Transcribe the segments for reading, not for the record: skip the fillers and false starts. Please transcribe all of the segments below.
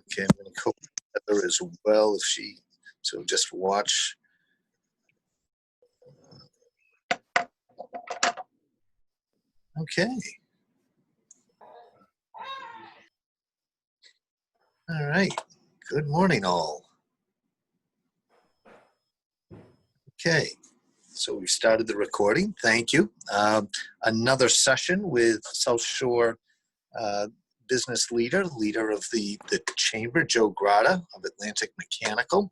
Okay, I'm going to call Heather as well if she, so just watch. Okay. All right. Good morning, all. Okay. So we started the recording. Thank you. Another session with South Shore business leader of the chamber, Joe Gratta of Atlantic Mechanical.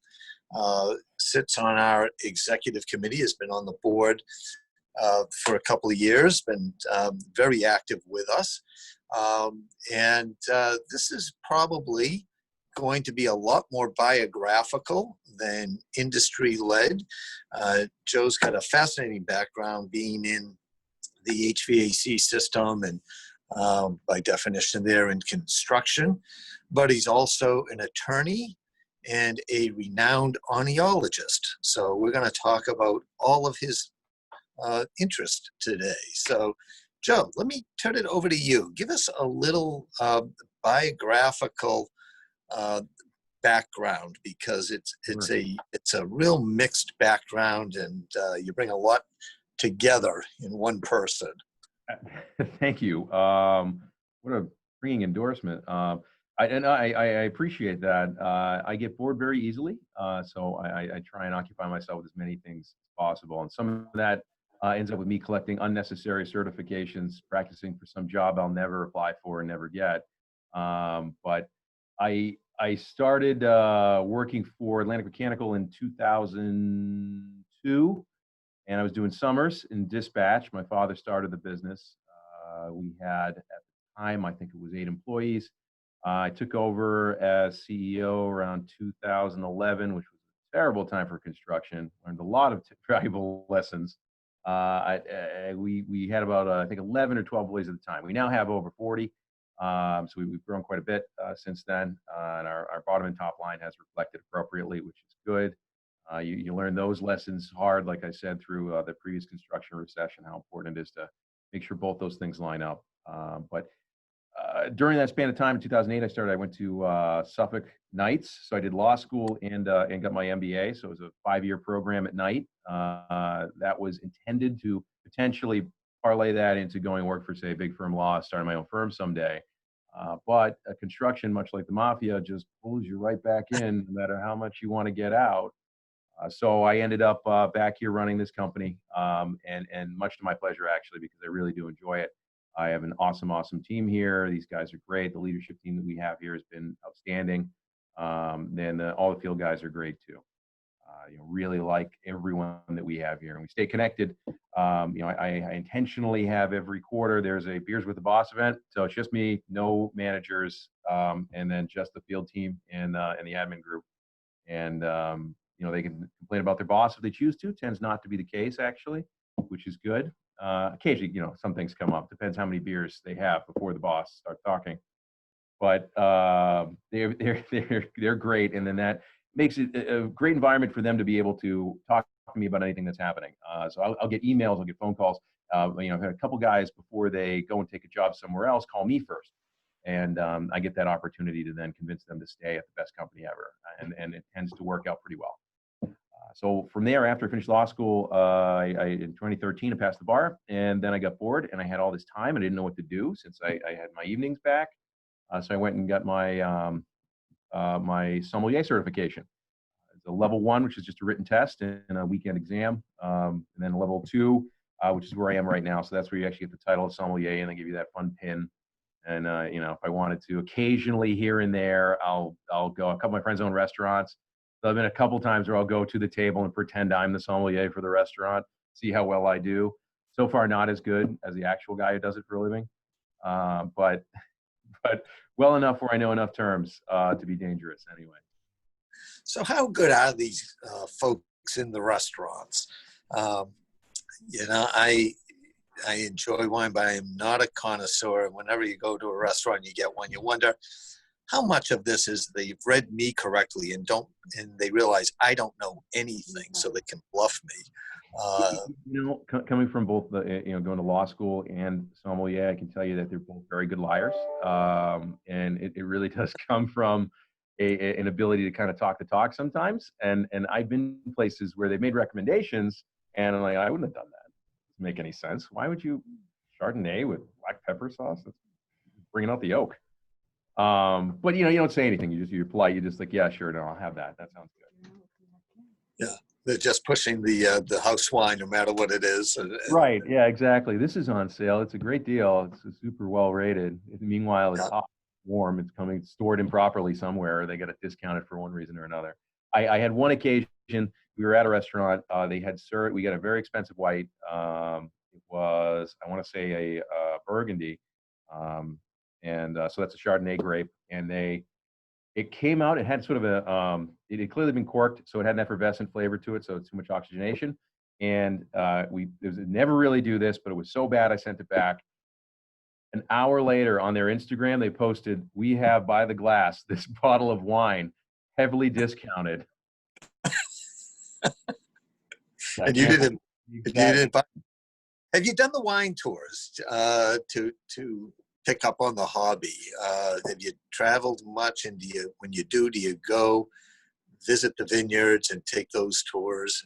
Sits on our executive committee, has been on the board for a couple of years, been very active with us. And this is probably going to be a lot more biographical than industry-led. Joe's got a fascinating background being in the HVAC system and by definition there in construction, but he's also an attorney and a renowned audiologist. So we're going to talk about all of his interest today. So Joe, let me turn it over to you. Give us a little biographical background, because it's a real mixed background, and you bring a lot together in one person. Thank you. What a ringing endorsement. I appreciate that. I get bored very easily, so I try and occupy myself with as many things as possible. And some of that ends up with me collecting unnecessary certifications, practicing for some job I'll never apply for and never get. But I started working for Atlantic Mechanical in 2002. And I was doing summers in dispatch. My father started the business. We had, at the time, I think it was 8 employees. I took over as CEO around 2011, which was a terrible time for construction. Learned a lot of valuable lessons. We had about, I think, 11 or 12 employees at the time. We now have over 40. So we've grown quite a bit since then. And our bottom and top line has reflected appropriately, which is good. You learn those lessons hard, like I said, through the previous construction recession, how important it is to make sure both those things line up. But during that span of time, in 2008, I went to Suffolk Knights. So I did law school and got my MBA. So it was a 5-year program at night. That was intended to potentially parlay that into going work for, say, a big firm law, starting my own firm someday. But construction, much like the mafia, just pulls you right back in, no matter how much you want to get out. So I ended up back here running this company, and much to my pleasure, actually, because I really do enjoy it. I have an awesome team here. These guys are great. The leadership team that we have here has been outstanding. And all the field guys are great too. Really like everyone that we have here, and we stay connected. I intentionally have every quarter there's a Beers with the Boss event, so it's just me, no managers, and then just the field team and the admin group. And they can complain about their boss if they choose to. Tends not to be the case, actually, which is good. Occasionally, some things come up. Depends how many beers they have before the boss starts talking. But they're great, and then that makes it a great environment for them to be able to talk to me about anything that's happening. So I'll get emails, I'll get phone calls. I've had a couple guys before they go and take a job somewhere else call me first. And I get that opportunity to then convince them to stay at the best company ever. And it tends to work out pretty well. So from there, after I finished law school, in 2013, I passed the bar. And then I got bored, and I had all this time. I didn't know what to do since I had my evenings back. So I went and got my my sommelier certification. It's a level 1, which is just a written test and a weekend exam. And then level 2, which is where I am right now. So that's where you actually get the title of sommelier, and they give you that fun pin. And, if I wanted to occasionally here and there, I'll go. A couple of my friends own restaurants. So I've been a couple times where I'll go to the table and pretend I'm the sommelier for the restaurant, see how well I do. So far, not as good as the actual guy who does it for a living. But well enough where I know enough terms to be dangerous anyway. So how good are these folks in the restaurants? I enjoy wine, but I am not a connoisseur. Whenever you go to a restaurant, you get one. You wonder how much of this is they've read me correctly and they realize I don't know anything, so they can bluff me. Coming from both going to law school and sommelier, I can tell you that they're both very good liars. And it really does come from an ability to kind of talk the talk sometimes. And I've been places where they've made recommendations, and I'm like, I wouldn't have done that. Doesn't make any sense. Why would you Chardonnay with black pepper sauce? That's bringing out the oak. But you don't say anything. You're polite. You're just like, yeah, sure, no, I'll have that. That sounds good. Yeah, they're just pushing the house wine, no matter what it is. Right. Yeah, exactly. This is on sale. It's a great deal. It's super well rated. Meanwhile, it's Yeah. hot, warm. It's coming stored improperly somewhere. Or they got it discounted for one reason or another. I had one occasion. We were at a restaurant. They had served. We got a very expensive white. It was, I want to say, a Burgundy, so that's a Chardonnay grape. And it came out. It had sort of it had clearly been corked, so it had an effervescent flavor to it. So it's too much oxygenation. And never really do this, but it was so bad I sent it back. An hour later on their Instagram, they posted, "We have by the glass this bottle of wine, heavily discounted." And you didn't buy. Have you done the wine tours to pick up on the hobby? Have you traveled much? And when you do you go visit the vineyards and take those tours?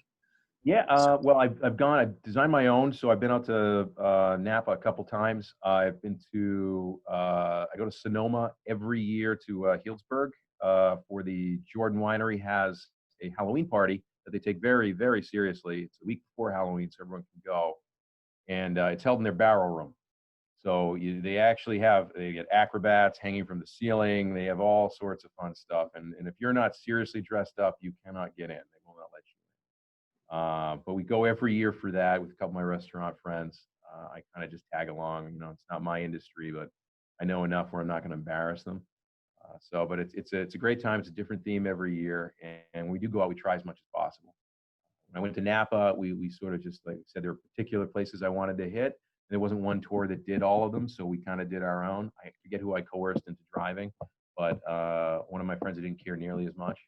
Yeah, well, I've gone. I've designed my own, so I've been out to Napa a couple times. I've been to. I go to Sonoma every year to Healdsburg for the Jordan Winery has a Halloween party that they take very, very seriously. It's a week before Halloween, so everyone can go, and it's held in their barrel room. So they get acrobats hanging from the ceiling. They have all sorts of fun stuff, and if you're not seriously dressed up, you cannot get in. They will not let you. But we go every year for that with a couple of my restaurant friends. I kind of just tag along. It's not my industry, but I know enough where I'm not going to embarrass them. But it's a great time. It's a different theme every year, and we do go out. We try as much as possible. When I went to Napa, we sort of just, like I said, there were particular places I wanted to hit. There wasn't one tour that did all of them, so we kind of did our own. I forget who I coerced into driving, but one of my friends that didn't care nearly as much.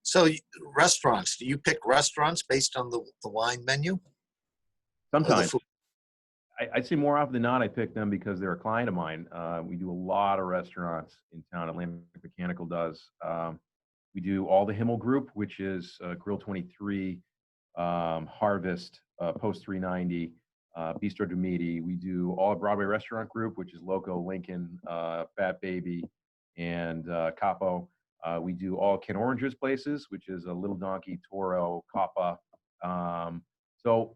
So restaurants, do you pick restaurants based on the wine menu? Sometimes. I'd say more often than not, I pick them because they're a client of mine. We do a lot of restaurants in town. Atlantic Mechanical does. We do all the Himmel Group, which is Grill 23, Harvest, Post 390, Bistro du Midi. We do all of Broadway Restaurant Group, which is Loco, Lincoln, Fat Baby, and Capo. We do all Ken Oranger's places, which is a Little Donkey, Toro, Coppa. So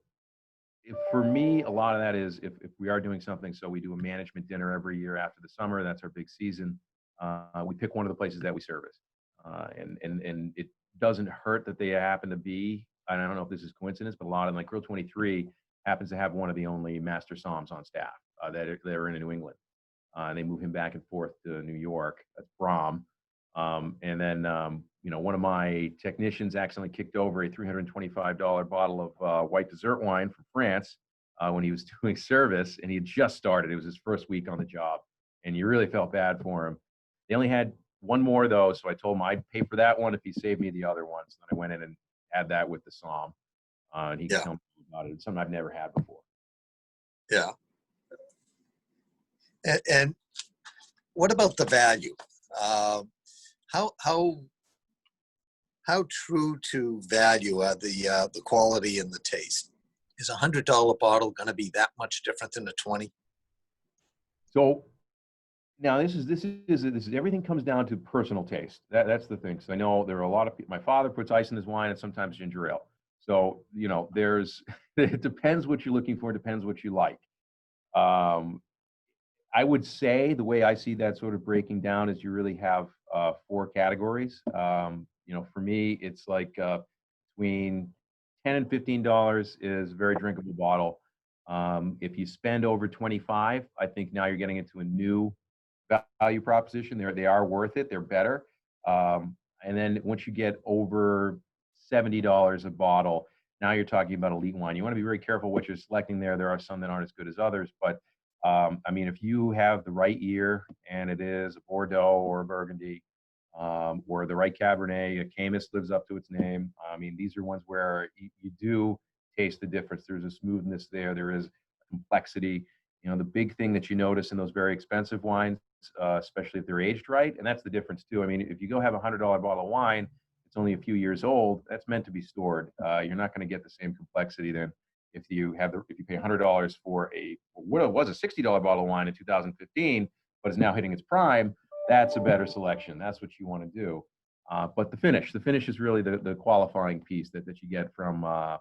for me, a lot of that is if we are doing something. So we do a management dinner every year after the summer. That's our big season. We pick one of the places that we service. And it doesn't hurt that they happen to be, and I don't know if this is coincidence, but a lot of them, like Grill 23 happens to have one of the only master somms on staff that are in New England. They move him back and forth to New York. That's Brom. And then, one of my technicians accidentally kicked over a $325 bottle of white dessert wine from France when he was doing service, and he had just started. It was his first week on the job, and you really felt bad for him. They only had one more, though, so I told him I'd pay for that one if he saved me the other one. So then I went in and had that with the Somm, and he could tell me about it. It's something I've never had before. Yeah. And what about the value? How true to value are the quality and the taste? Is $100 bottle going to be that much different than a 20? So now this is everything comes down to personal taste. That's the thing. So I know there are a lot of people. My father puts ice in his wine and sometimes ginger ale. So there's it depends what you're looking for. It depends what you like. I would say the way I see that sort of breaking down is you really have 4 categories. For me, it's like between $10 and $15 is a very drinkable bottle. If you spend over 25, I think now you're getting into a new value proposition. They are worth it. They're better. And then once you get over $70 a bottle, now you're talking about elite wine. You want to be very careful what you're selecting there. There are some that aren't as good as others, but if you have the right year and it is a Bordeaux or a Burgundy, or the right Cabernet, a Caymus lives up to its name. These are ones where you do taste the difference. There's a smoothness there. There is a complexity. The big thing that you notice in those very expensive wines especially if they're aged right. And that's the difference too. I mean, if you go have $100 bottle of wine, it's only a few years old. That's meant to be stored. You're not going to get the same complexity than if you pay $100 for what was a $60 bottle of wine in 2015, but is now hitting its prime. That's a better selection. That's what you want to do. But the finish is really the qualifying piece that you get from a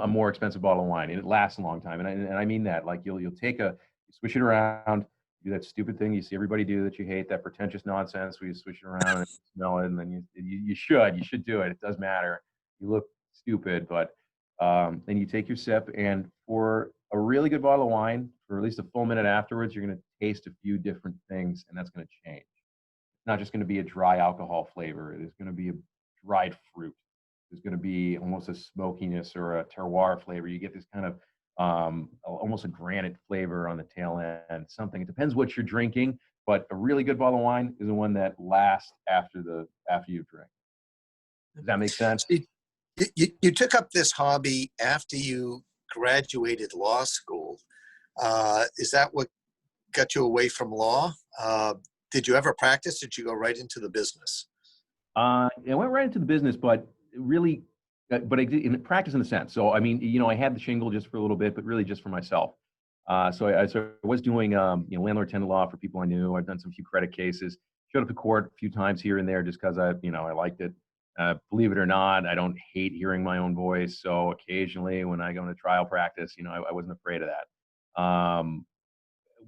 more expensive bottle of wine, and it lasts a long time. And I mean that. Like you'll take you swish it around, do that stupid thing you see everybody do that you hate, that pretentious nonsense where you swish it around and smell it, and then you should do it. It does matter. You look stupid, but then you take your sip, and for a really good bottle of wine, for at least a full minute afterwards, you're going to taste a few different things, and that's going to change. It's not just going to be a dry alcohol flavor. There's going to be a dried fruit. There's going to be almost a smokiness or a terroir flavor. You get this kind of almost a granite flavor on the tail end. Something. It depends what you're drinking, but a really good bottle of wine is the one that lasts after you drink. Does that make sense? You took up this hobby after you graduated law school. Is that what got you away from law? Did you ever practice? Did you go right into the business? I went right into the business, but really, but I did in practice in a sense. So, I mean, I had the shingle just for a little bit, but really just for myself. So I was doing, landlord-tenant law for people I knew. I've done some few credit cases, showed up to court a few times here and there just because I liked it. Believe it or not, I don't hate hearing my own voice. So occasionally when I go into trial practice, I wasn't afraid of that.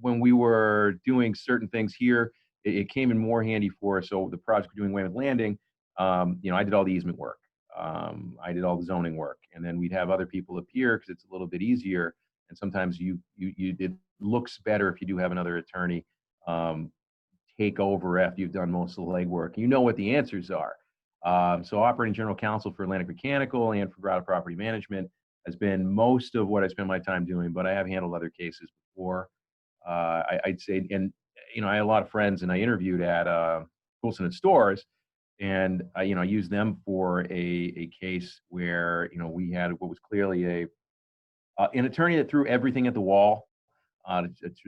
When we were doing certain things here, it came in more handy for us. So the project we're doing Weymouth Landing, I did all the easement work. I did all the zoning work, and then we'd have other people appear because it's a little bit easier. And sometimes it looks better if you do have another attorney take over after you've done most of the legwork. You know what the answers are. So operating general counsel for Atlantic Mechanical and for Gratta Property Management has been most of what I spend my time doing, but I have handled other cases before. I'd say, and I had a lot of friends, and I interviewed at Coulson and Stores, and I used them for a case where we had what was clearly an attorney that threw everything at the wall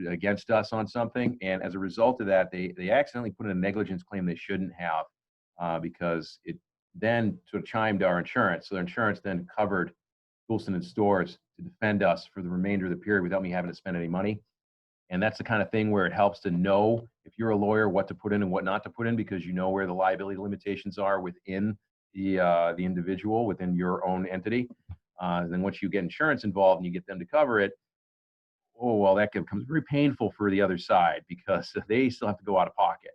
against us on something, and as a result of that, they accidentally put in a negligence claim they shouldn't have because it then sort of chimed our insurance. So their insurance then covered Coulson and Stores to defend us for the remainder of the period without me having to spend any money. And that's the kind of thing where it helps to know, if you're a lawyer, what to put in and what not to put in, because you know where the liability limitations are within the individual, within your own entity. Then once you get insurance involved and you get them to cover it, that becomes very painful for the other side because they still have to go out of pocket.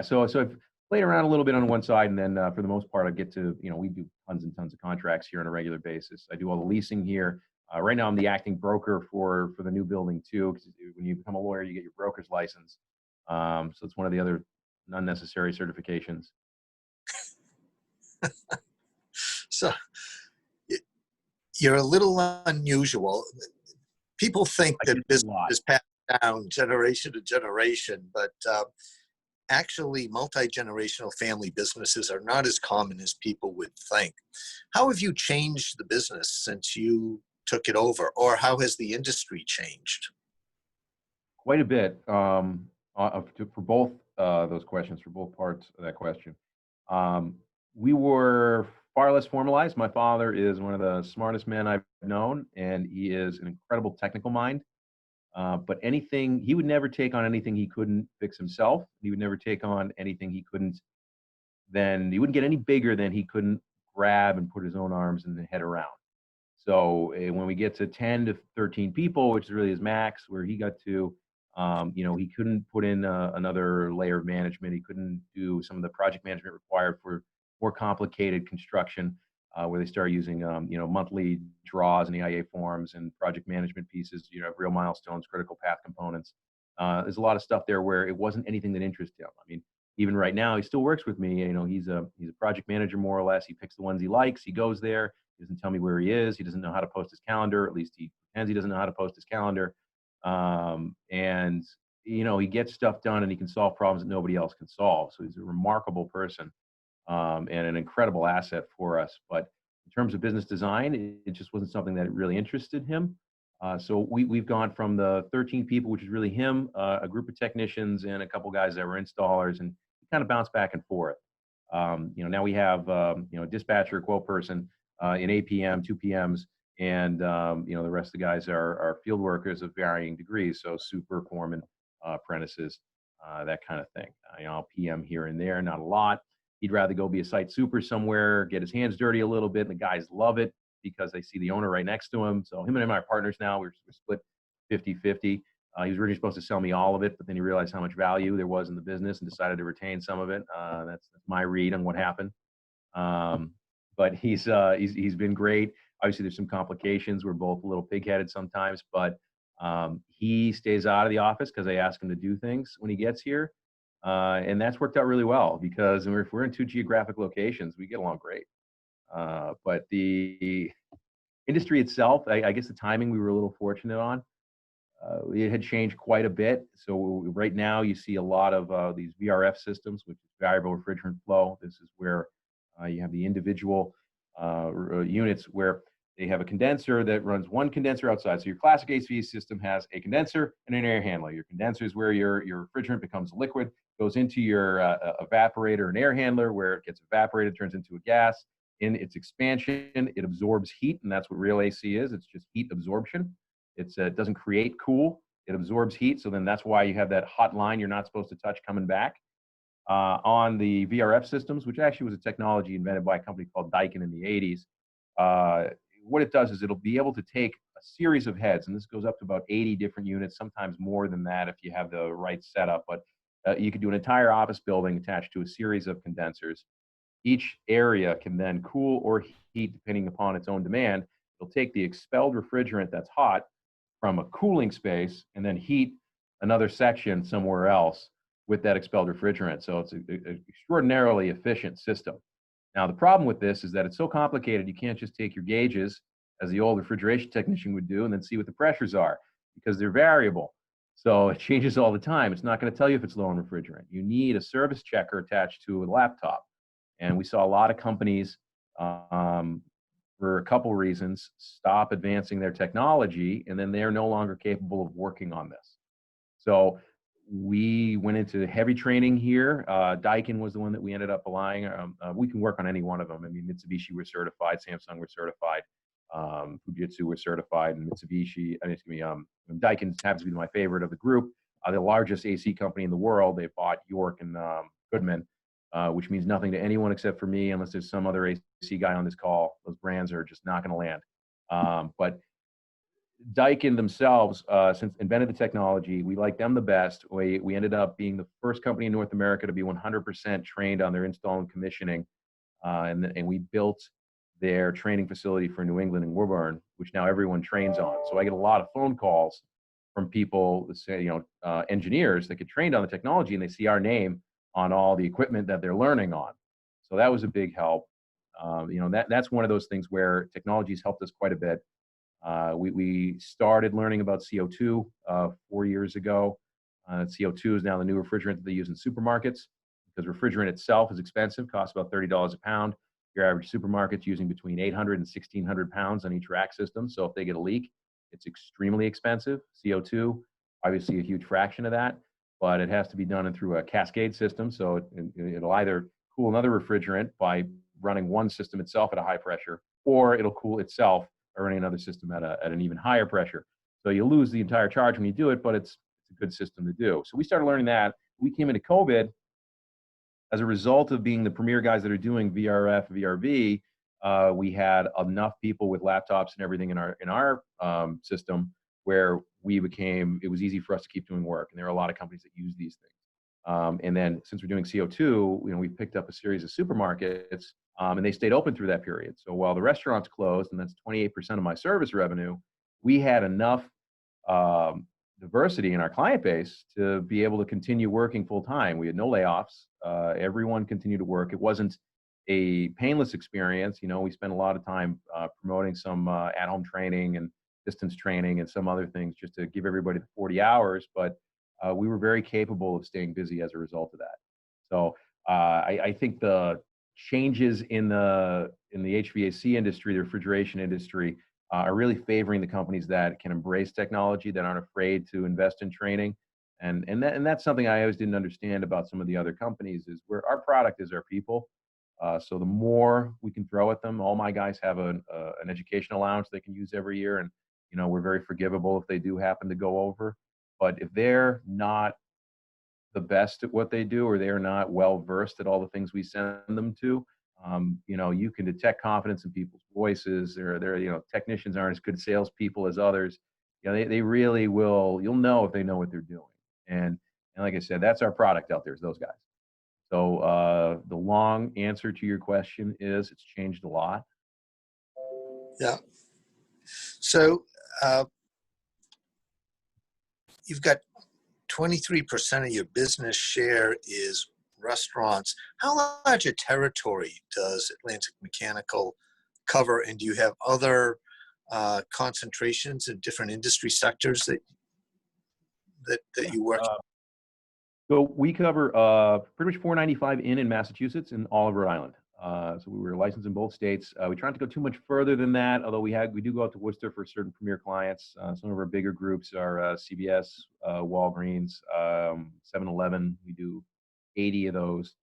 So I've played around a little bit on one side, and then for the most part, I get to, we do tons and tons of contracts here on a regular basis. I do all the leasing here. Right now, I'm the acting broker for the new building too, because when you become a lawyer, you get your broker's license. So it's one of the other unnecessary certifications. So you're a little unusual. People think that business is passed down generation to generation, but actually multi-generational family businesses are not as common as people would think. How have you changed the business since you took it over, or how has the industry changed? Quite a bit for both those questions, for both parts of that question. We were far less formalized. My father is one of the smartest men I've known, and he is an incredible technical mind. But he would never take on anything he couldn't fix himself. He would never take on anything he wouldn't get any bigger than he couldn't grab and put his own arms and head around. So when we get to 10 to 13 people, which is really his max, where he got to, he couldn't put in another layer of management. He couldn't do some of the project management required for more complicated construction, where they start using, monthly draws and EIA forms and project management pieces, real milestones, critical path components. There's a lot of stuff there where it wasn't anything that interested him. I mean, even right now, he still works with me. He's a project manager, more or less. He picks the ones he likes. He goes there. He doesn't tell me where he is. He doesn't know how to post his calendar. At least he pretends he doesn't know how to post his calendar. He gets stuff done, and he can solve problems that nobody else can solve. So he's a remarkable person, and an incredible asset for us. But in terms of business design, it just wasn't something that really interested him. So we've gone from the 13 people, which is really him, a group of technicians, and a couple guys that were installers, and kind of bounce back and forth. Now we have a dispatcher, quote person, in 8 p.m., 2 p.m.s, and the rest of the guys are field workers of varying degrees, so super, foreman, apprentices, that kind of thing. PM here and there, not a lot. He'd rather go be a site super somewhere, get his hands dirty a little bit, and the guys love it because they see the owner right next to him. So him and I are partners now. We're split 50-50. He was originally supposed to sell me all of it, but then he realized how much value there was in the business and decided to retain some of it. That's my read on what happened. But he's been great. Obviously, there's some complications. We're both a little pig-headed sometimes, but he stays out of the office because I ask him to do things when he gets here. And that's worked out really well because if we're in two geographic locations, we get along great. But the industry itself, I guess the timing we were a little fortunate on. It had changed quite a bit. So right now you see a lot of these VRF systems, which is variable refrigerant flow. This is where you have the individual units where they have a condenser that runs one condenser outside. So your classic HVAC system has a condenser and an air handler. Your condenser is where your refrigerant becomes liquid, goes into your evaporator and air handler where it gets evaporated, turns into a gas. In its expansion, it absorbs heat, and that's what real AC is. It's just heat absorption. It doesn't create cool. It absorbs heat, so then that's why you have that hot line you're not supposed to touch coming back. On the VRF systems, which actually was a technology invented by a company called Daikin in the 80s, what it does is it'll be able to take a series of heads, and this goes up to about 80 different units, sometimes more than that if you have the right setup, but you could do an entire office building attached to a series of condensers. Each area can then cool or heat depending upon its own demand. It'll take the expelled refrigerant that's hot from a cooling space and then heat another section somewhere else with that expelled refrigerant. So it's an extraordinarily efficient system. Now, the problem with this is that it's so complicated, you can't just take your gauges, as the old refrigeration technician would do, and then see what the pressures are, because they're variable. So it changes all the time. It's not going to tell you if it's low in refrigerant. You need a service checker attached to a laptop. And we saw a lot of companies, for a couple reasons, stop advancing their technology, and then they're no longer capable of working on this. So we went into heavy training here. Daikin was the one that we ended up relying. We can work on any one of them. I mean, Mitsubishi was certified, Samsung was certified, Fujitsu was certified, and Daikin happens to be my favorite of the group. The largest AC company in the world. They bought York and Goodman, which means nothing to anyone except for me, unless there's some other AC guy on this call. Those brands are just not going to land. But Daikin themselves, since invented the technology, we like them the best. We ended up being the first company in North America to be 100% trained on their install and commissioning, and we built their training facility for New England and Woburn, which now everyone trains on. So I get a lot of phone calls from people that say, engineers that get trained on the technology, and they see our name on all the equipment that they're learning on. So that was a big help. That's one of those things where technology's helped us quite a bit. We started learning about CO2 4 years ago. CO2 is now the new refrigerant that they use in supermarkets because refrigerant itself is expensive, costs about $30 a pound. Your average supermarket's using between 800 and 1,600 pounds on each rack system. So if they get a leak, it's extremely expensive. CO2, obviously a huge fraction of that, but it has to be done through a cascade system. So it'll either cool another refrigerant by running one system itself at a high pressure, or it'll cool itself by running another system at an even higher pressure. So you lose the entire charge when you do it, but it's a good system to do. So we started learning that. We came into COVID as a result of being the premier guys that are doing VRF, VRV. We had enough people with laptops and everything in our system where it was easy for us to keep doing work. And there are a lot of companies that use these things. And then since we're doing CO2, we picked up a series of supermarkets, and they stayed open through that period. So while the restaurants closed, and that's 28% of my service revenue, we had enough diversity in our client base to be able to continue working full time. We had no layoffs. Everyone continued to work. It wasn't a painless experience. We spent a lot of time promoting some at-home training and distance training and some other things just to give everybody the 40 hours. But we were very capable of staying busy as a result of that. So I think the changes in the HVAC industry, the refrigeration industry, are really favoring the companies that can embrace technology, that aren't afraid to invest in training. And that's something I always didn't understand about some of the other companies, is where our product is our people. So the more we can throw at them, all my guys have an education allowance they can use every year. And, we're very forgivable if they do happen to go over. But if they're not the best at what they do, or they're not well versed at all the things we send them to, you can detect confidence in people's voices. Technicians aren't as good salespeople as others. They really will. You'll know if they know what they're doing. And like I said, that's our product out there, is those guys. So the long answer to your question is it's changed a lot. Yeah. So you've got 23% of your business share is restaurants. How large a territory does Atlantic Mechanical cover? And do you have other concentrations in different industry sectors that you work in? So we cover pretty much 495 in Massachusetts and all of Rhode Island. So we were licensed in both states. We try not to go too much further than that, although we do go out to Worcester for certain premier clients. Some of our bigger groups are CVS, Walgreens, 7-Eleven. We do 80 of those.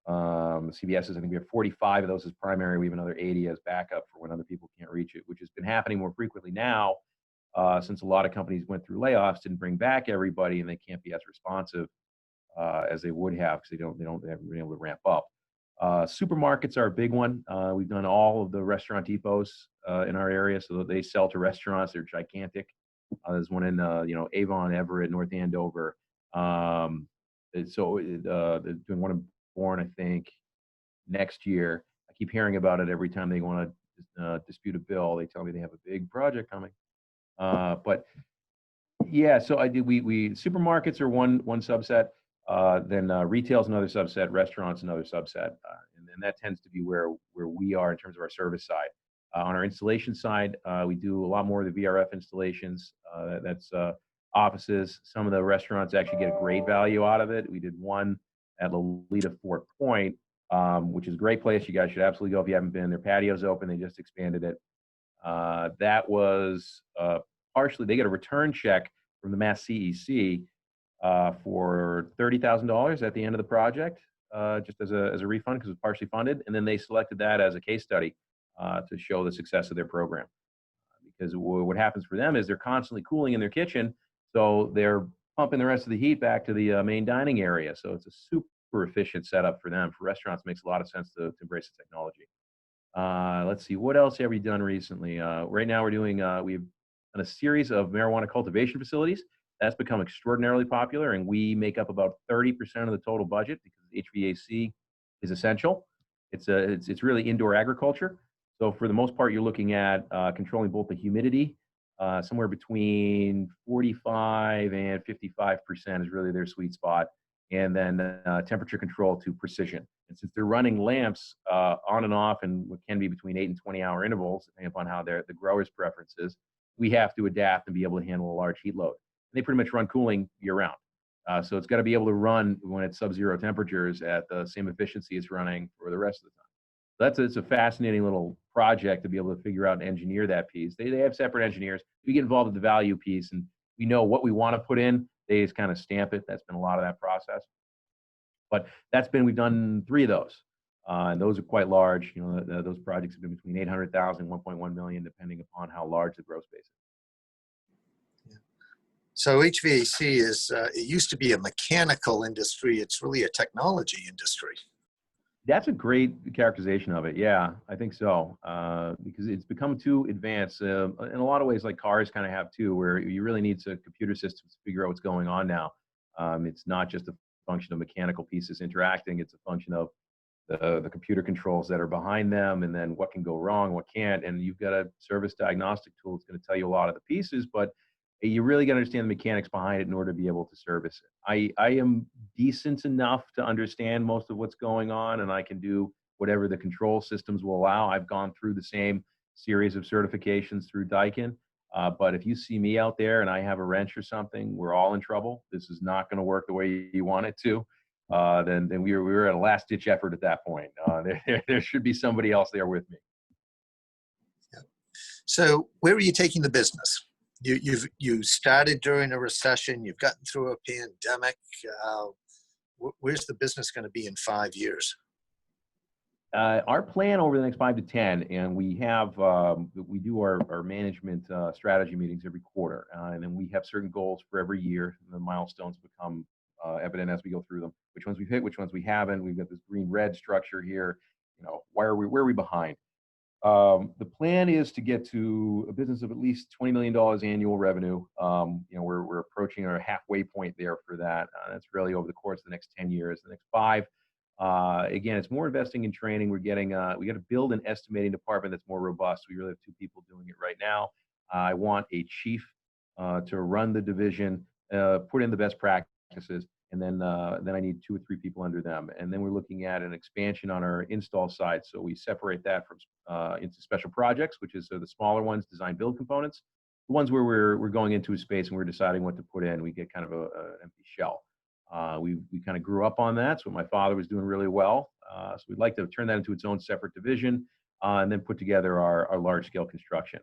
CVS is, I think we have 45 of those as primary. We have another 80 as backup for when other people can't reach it, which has been happening more frequently now, since a lot of companies went through layoffs, didn't bring back everybody, and they can't be as responsive as they would have, because they haven't been able to ramp up. Supermarkets are a big one. We've done all of the restaurant depots in our area, so that they sell to restaurants. They're gigantic. There's one in Avon, Everett, North Andover. They're doing one in Bourne, I think, next year. I keep hearing about it every time they want to dispute a bill. They tell me they have a big project coming. But yeah, so we supermarkets are one subset. Then retail is another subset, restaurants another subset, and that tends to be where we are in terms of our service side. On our installation side, we do a lot more of the VRF installations. That's offices. Some of the restaurants actually get a great value out of it. We did one at Lolita Fort Point, which is a great place. You guys should absolutely go if you haven't been. Their patio's open. They just expanded it. That was partially, they get a return check from the Mass CEC for $30,000 at the end of the project, just as a refund, because it was partially funded. And then they selected that as a case study to show the success of their program. Because what happens for them is they're constantly cooling in their kitchen, so they're pumping the rest of the heat back to the main dining area. So it's a super efficient setup for them. For restaurants, it makes a lot of sense to embrace the technology. Let's see, what else have we done recently? Right now, we've done a series of marijuana cultivation facilities. That's become extraordinarily popular, and we make up about 30% of the total budget, because HVAC is essential. It's really indoor agriculture. So for the most part, you're looking at controlling both the humidity, somewhere between 45 and 55% is really their sweet spot, and then temperature control to precision. And since they're running lamps on and off, and what can be between 8 and 20-hour intervals, depending upon how the grower's preferences, we have to adapt and be able to handle a large heat load. They pretty much run cooling year-round. So it's got to be able to run when it's sub-zero temperatures at the same efficiency it's running for the rest of the time. It's a fascinating little project to be able to figure out and engineer that piece. They have separate engineers. We get involved with the value piece, and we know what we want to put in. They just kind of stamp it. That's been a lot of that process. But we've done 3 of those. And those are quite large. Those projects have been between 800,000 and 1.1 million, depending upon how large the grow space is. So HVAC it used to be a mechanical industry. It's really a technology industry. That's a great characterization of it. Yeah, I think so. Because it's become too advanced in a lot of ways, like cars kind of have too, where you really need computer systems to figure out what's going on now. It's not just a function of mechanical pieces interacting. It's a function of the computer controls that are behind them, and then what can go wrong, what can't. And you've got a service diagnostic tool that's going to tell you a lot of the pieces, but you really got to understand the mechanics behind it in order to be able to service it. I am decent enough to understand most of what's going on, and I can do whatever the control systems will allow. I've gone through the same series of certifications through Daikin. But if you see me out there and I have a wrench or something, we're all in trouble. This is not going to work the way you want it to. Then we were at a last ditch effort at that point. There should be somebody else there with me. So where are you taking the business? You started during a recession. You've gotten through a pandemic. Where's the business going to be in 5 years? Our plan over the next 5 to 10, and we have we do our management strategy meetings every quarter, and then we have certain goals for every year. And the milestones become evident as we go through them. Which ones we've hit, which ones we haven't. We've got this green-red structure here. Where are we behind? The plan is to get to a business of at least $20 million annual revenue. We're approaching our halfway point there for that. That's really over the course of the next 10 years. The next 5, again, it's more investing in training. We got to build an estimating department that's more robust. We really have 2 people doing it right now. I want a chief to run the division, put in the best practices, and then I need 2 or 3 people under them. And then we're looking at an expansion on our install side. So we separate that from into special projects, which is the smaller ones, design build components. The ones where we're going into a space and we're deciding what to put in, we get kind of an empty shell. We kind of grew up on that. So my father was doing really well. So we'd like to turn that into its own separate division and then put together our large scale construction.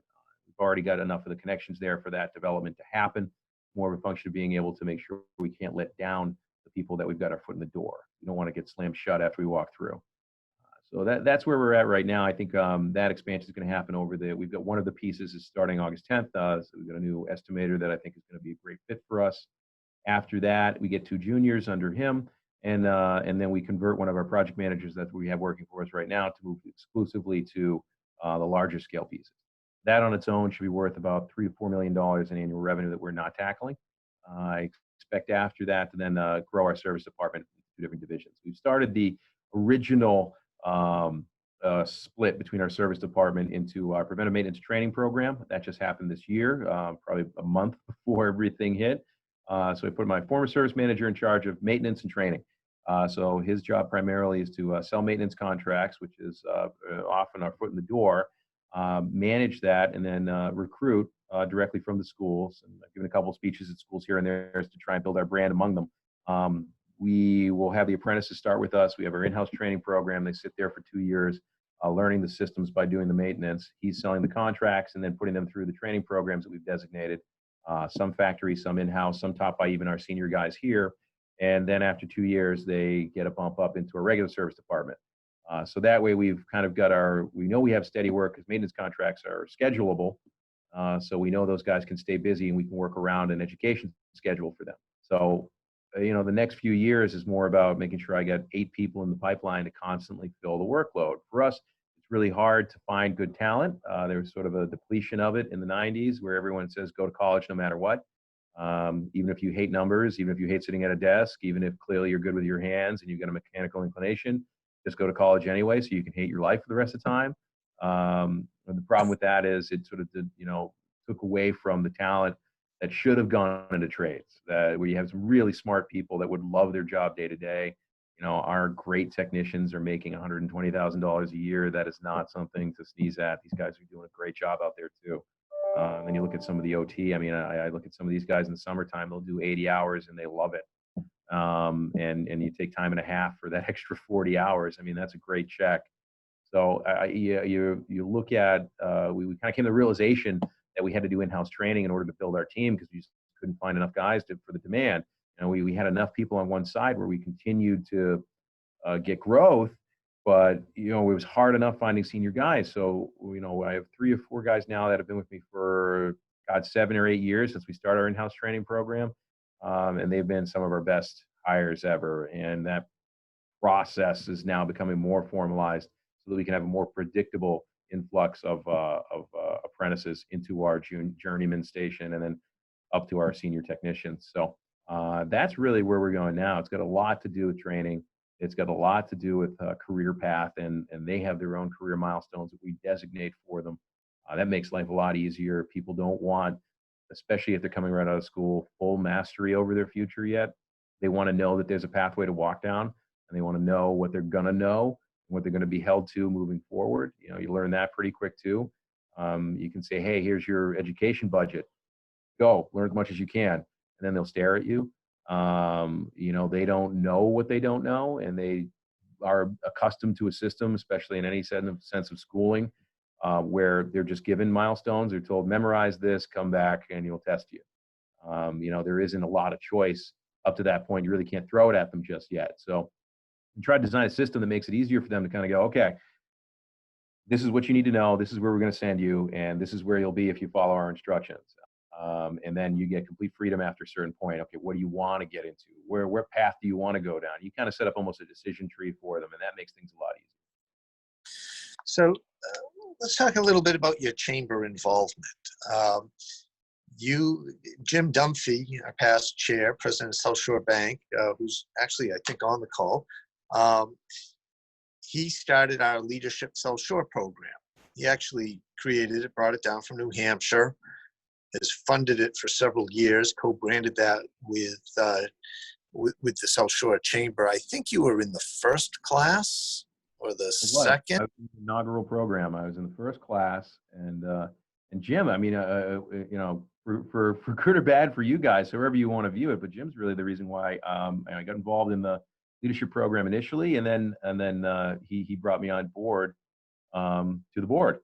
We've already got enough of the connections there for that development to happen. More of a function of being able to make sure we can't let down the people that we've got our foot in the door. We don't want to get slammed shut after we walk through. So that's where we're at right now. I think that expansion is going to happen we've got one of the pieces is starting August 10th. So we've got a new estimator that I think is going to be a great fit for us. After that, we get 2 juniors under him, and then we convert one of our project managers that we have working for us right now to move exclusively to the larger scale pieces. That on its own should be worth about $3 to $4 million in annual revenue that we're not tackling. I expect after that to then grow our service department into 2 different divisions. We've started the original split between our service department into our preventive maintenance training program. That just happened this year, probably a month before everything hit. So I put my former service manager in charge of maintenance and training. So his job primarily is to sell maintenance contracts, which is often our foot in the door, manage that, and then recruit directly from the schools. And I've given a couple of speeches at schools here and there to try and build our brand among them. We will have the apprentices start with us. We have our in-house training program. They sit there for 2 years, learning the systems by doing the maintenance. He's selling the contracts and then putting them through the training programs that we've designated. Some factory, some in-house, some taught by even our senior guys here. And then after 2 years, they get a bump up into a regular service department. So that way we've kind of got we know we have steady work because maintenance contracts are schedulable. So we know those guys can stay busy and we can work around an education schedule for them. So, the next few years is more about making sure I got 8 people in the pipeline to constantly fill the workload. For us, it's really hard to find good talent. There was sort of a depletion of it in the 90s where everyone says go to college no matter what. Even if you hate numbers, even if you hate sitting at a desk, even if clearly you're good with your hands and you've got a mechanical inclination, just go to college anyway so you can hate your life for the rest of the time. The problem with that is it sort of took away from the talent that should have gone into trades, where you have some really smart people that would love their job day to day. Our great technicians are making $120,000 a year. That is not something to sneeze at. These guys are doing a great job out there too. And you look at some of the OT. I mean, I look at some of these guys in the summertime, they'll do 80 hours and they love it. And you take time and a half for that extra 40 hours. I mean, that's a great check. So you look at, we kind of came to the realization that we had to do in-house training in order to build our team because we just couldn't find enough guys for the demand. We had enough people on one side where we continued to get growth, but it was hard enough finding senior guys. So I have 3 or 4 guys now that have been with me for 7 or 8 years since we started our in-house training program, and they've been some of our best hires ever. And that process is now becoming more formalized so that we can have a more predictable influx of apprentices into our journeyman station and then up to our senior technicians. So that's really where we're going now. It's got a lot to do with training. It's got a lot to do with career path, and they have their own career milestones that we designate for them. That makes life a lot easier. People don't want, especially if they're coming right out of school, full mastery over their future yet. They want to know that there's a pathway to walk down, and they want to know what they're going to know, what they're going to be held to moving forward. You learn that pretty quick too. You can say, hey, here's your education budget. Go, learn as much as you can. And then they'll stare at you. They don't know what they don't know, and they are accustomed to a system, especially in any sense of schooling, where they're just given milestones. They're told, memorize this, come back, and you'll test you. There isn't a lot of choice up to that point. You really can't throw it at them just yet. So we try to design a system that makes it easier for them to kind of go, okay, this is what you need to know. This is where we're going to send you, and this is where you'll be if you follow our instructions. And then you get complete freedom after a certain point. Okay, what do you want to get into? Where path do you want to go down? You kind of set up almost a decision tree for them, and that makes things a lot easier. So let's talk a little bit about your chamber involvement. Jim Dunphy, our past chair, president of South Shore Bank, who's actually, I think, on the call, he started our Leadership South Shore program. He actually created it, brought it down from New Hampshire, has funded it for several years, co-branded that with the South Shore Chamber. I think you were in the first class or the second. I was in the inaugural program. I was in the first class, and Jim, I mean, for good or bad for you guys, however you want to view it, but Jim's really the reason why I got involved in the leadership program initially, and then he brought me on board to the board.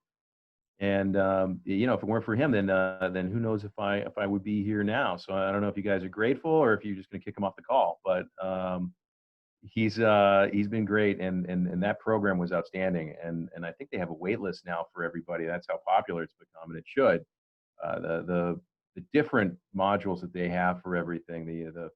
And if it weren't for him, then who knows if I would be here now. So I don't know if you guys are grateful or if you're just going to kick him off the call. But he's been great, and that program was outstanding. And I think they have a wait list now for everybody. That's how popular it's become, and it should. The different modules that they have for everything, the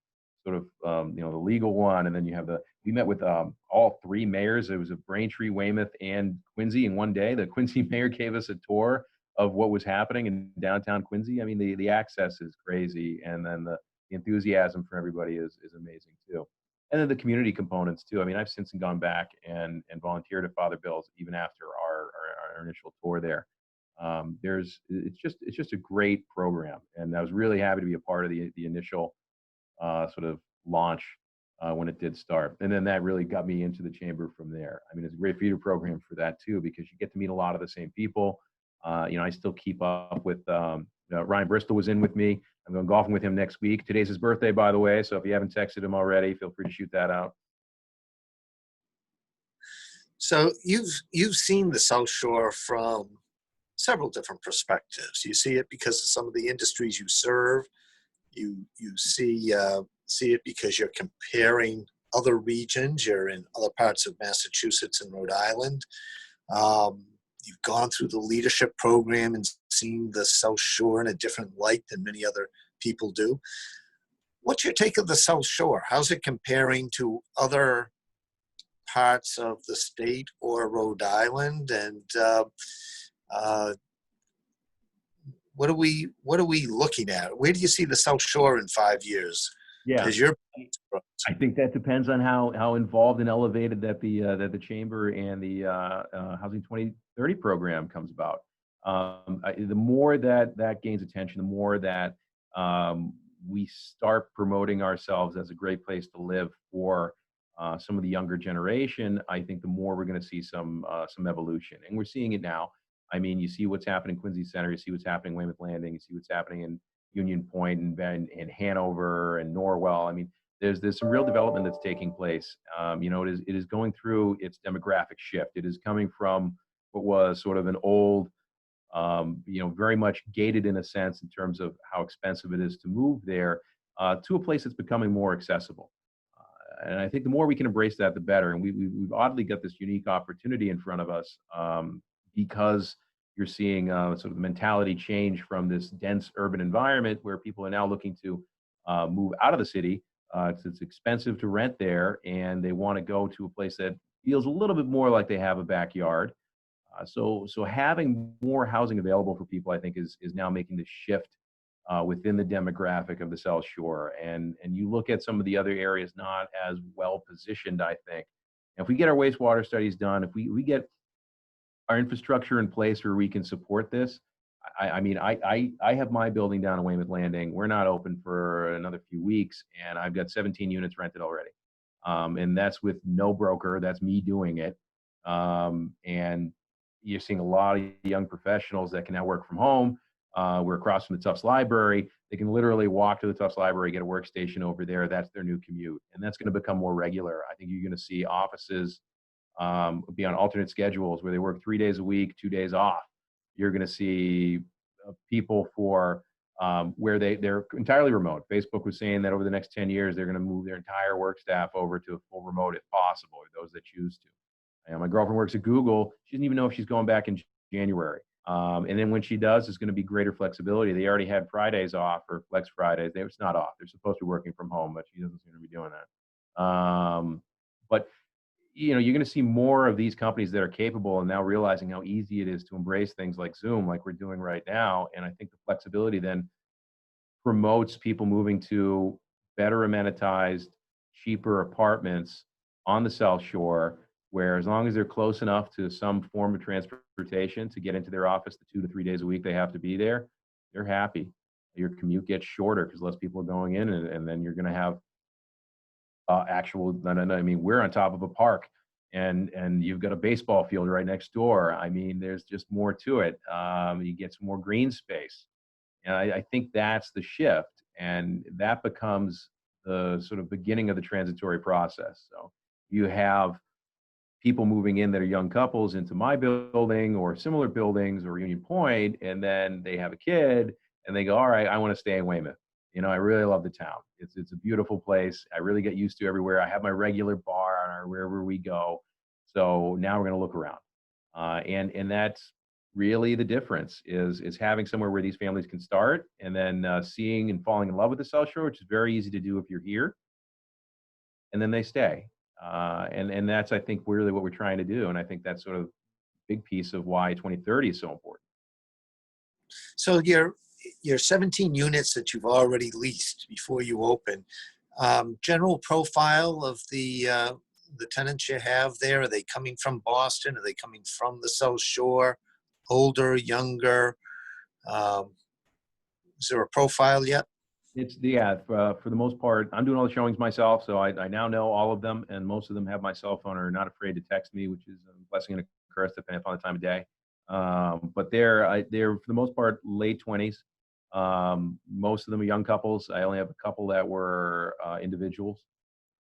sort of the legal one, and then you have we met with all three mayors. It was a Braintree, Weymouth, and Quincy in one day. The Quincy mayor gave us a tour of what was happening in downtown Quincy. I mean, the access is crazy, and then the enthusiasm for everybody is amazing too. And then the community components too. I mean, I've since gone back and volunteered at Father Bill's even after our initial tour there. It's just a great program, and I was really happy to be a part of the initial sort of launch when it did start. And then that really got me into the chamber from there. I mean, it's a great feeder program for that too, because you get to meet a lot of the same people. I still keep up with Ryan Bristol was in with me. I'm going golfing with him next week. Today's his birthday, by the way. So if you haven't texted him already, feel free to shoot that out. So you've seen the South Shore from several different perspectives. You see it because of some of the industries you serve. You see it because you're comparing other regions. You're in other parts of Massachusetts and Rhode Island. You've gone through the leadership program and seen the South Shore in a different light than many other people do. What's your take of the South Shore? How's it comparing to other parts of the state or Rhode Island? And what are we looking at? Where do you see the South Shore in 5 years? Yeah, I think that depends on how involved and elevated that the chamber and the Housing 2030 program comes about. The more that gains attention, the more that we start promoting ourselves as a great place to live for some of the younger generation, I think the more we're going to see some evolution, and we're seeing it now. I mean, you see what's happening in Quincy Center, you see what's happening in Weymouth Landing, you see what's happening in Union Point and Hanover and Norwell. I mean, there's some real development that's taking place. It is going through its demographic shift. It is coming from what was sort of an old, very much gated in a sense in terms of how expensive it is to move there, to a place that's becoming more accessible. And I think the more we can embrace that, the better. And we've oddly got this unique opportunity in front of us because you're seeing sort of mentality change from this dense urban environment where people are now looking to move out of the city. It's expensive to rent there, and they want to go to a place that feels a little bit more like they have a backyard. So having more housing available for people, I think, is now making the shift within the demographic of the South Shore. And you look at some of the other areas not as well positioned, I think. And if we get our wastewater studies done, if we get our infrastructure in place where we can support this, I have my building down in Weymouth Landing. We're not open for another few weeks, and I've got 17 units rented already. And that's with no broker. That's me doing it. And you're seeing a lot of young professionals that can now work from home. We're across from the Tufts Library. They can literally walk to the Tufts Library, get a workstation over there. That's their new commute. And that's going to become more regular. I think you're going to see offices be on alternate schedules where they work 3 days a week, 2 days off. You're going to see people for where they're entirely remote. Facebook was saying that over the next 10 years, they're going to move their entire work staff over to a full remote if possible, or those that choose to. My girlfriend works at Google. She doesn't even know if she's going back in January. And then when she does, it's going to be greater flexibility. They already had Fridays off, or Flex Fridays. It's not off. They're supposed to be working from home, but she doesn't seem to be doing that. But you're going to see more of these companies that are capable and now realizing how easy it is to embrace things like Zoom, like we're doing right now. And I think the flexibility then promotes people moving to better amenitized, cheaper apartments on the South Shore, where as long as they're close enough to some form of transportation to get into their office the 2 to 3 days a week they have to be there, they're happy. Your commute gets shorter because less people are going in, and then you're going to have I mean, we're on top of a park, and you've got a baseball field right next door. I mean, there's just more to it. You get some more green space. And I think that's the shift, and that becomes the sort of beginning of the transitory process. So you have people moving in that are young couples into my building or similar buildings or Union Point, and then they have a kid and they go, all right, I want to stay in Weymouth. I really love the town. It's a beautiful place. I really get used to everywhere. I have my regular bar or wherever we go. So now we're going to look around. And that's really the difference is having somewhere where these families can start, and then seeing and falling in love with the South Shore, which is very easy to do if you're here, and then they stay. And that's, I think, really what we're trying to do. And I think that's sort of a big piece of why 2030 is so important. So your 17 units that you've already leased before you open, general profile of the tenants you have there, are they coming from Boston? Are they coming from the South Shore? Older, younger? Is there a profile yet? For the most part, I'm doing all the showings myself, so I now know all of them, and most of them have my cell phone or are not afraid to text me, which is a blessing and a curse depending upon the time of day. But they're for the most part late 20s. Most of them are young couples. I only have a couple that were individuals,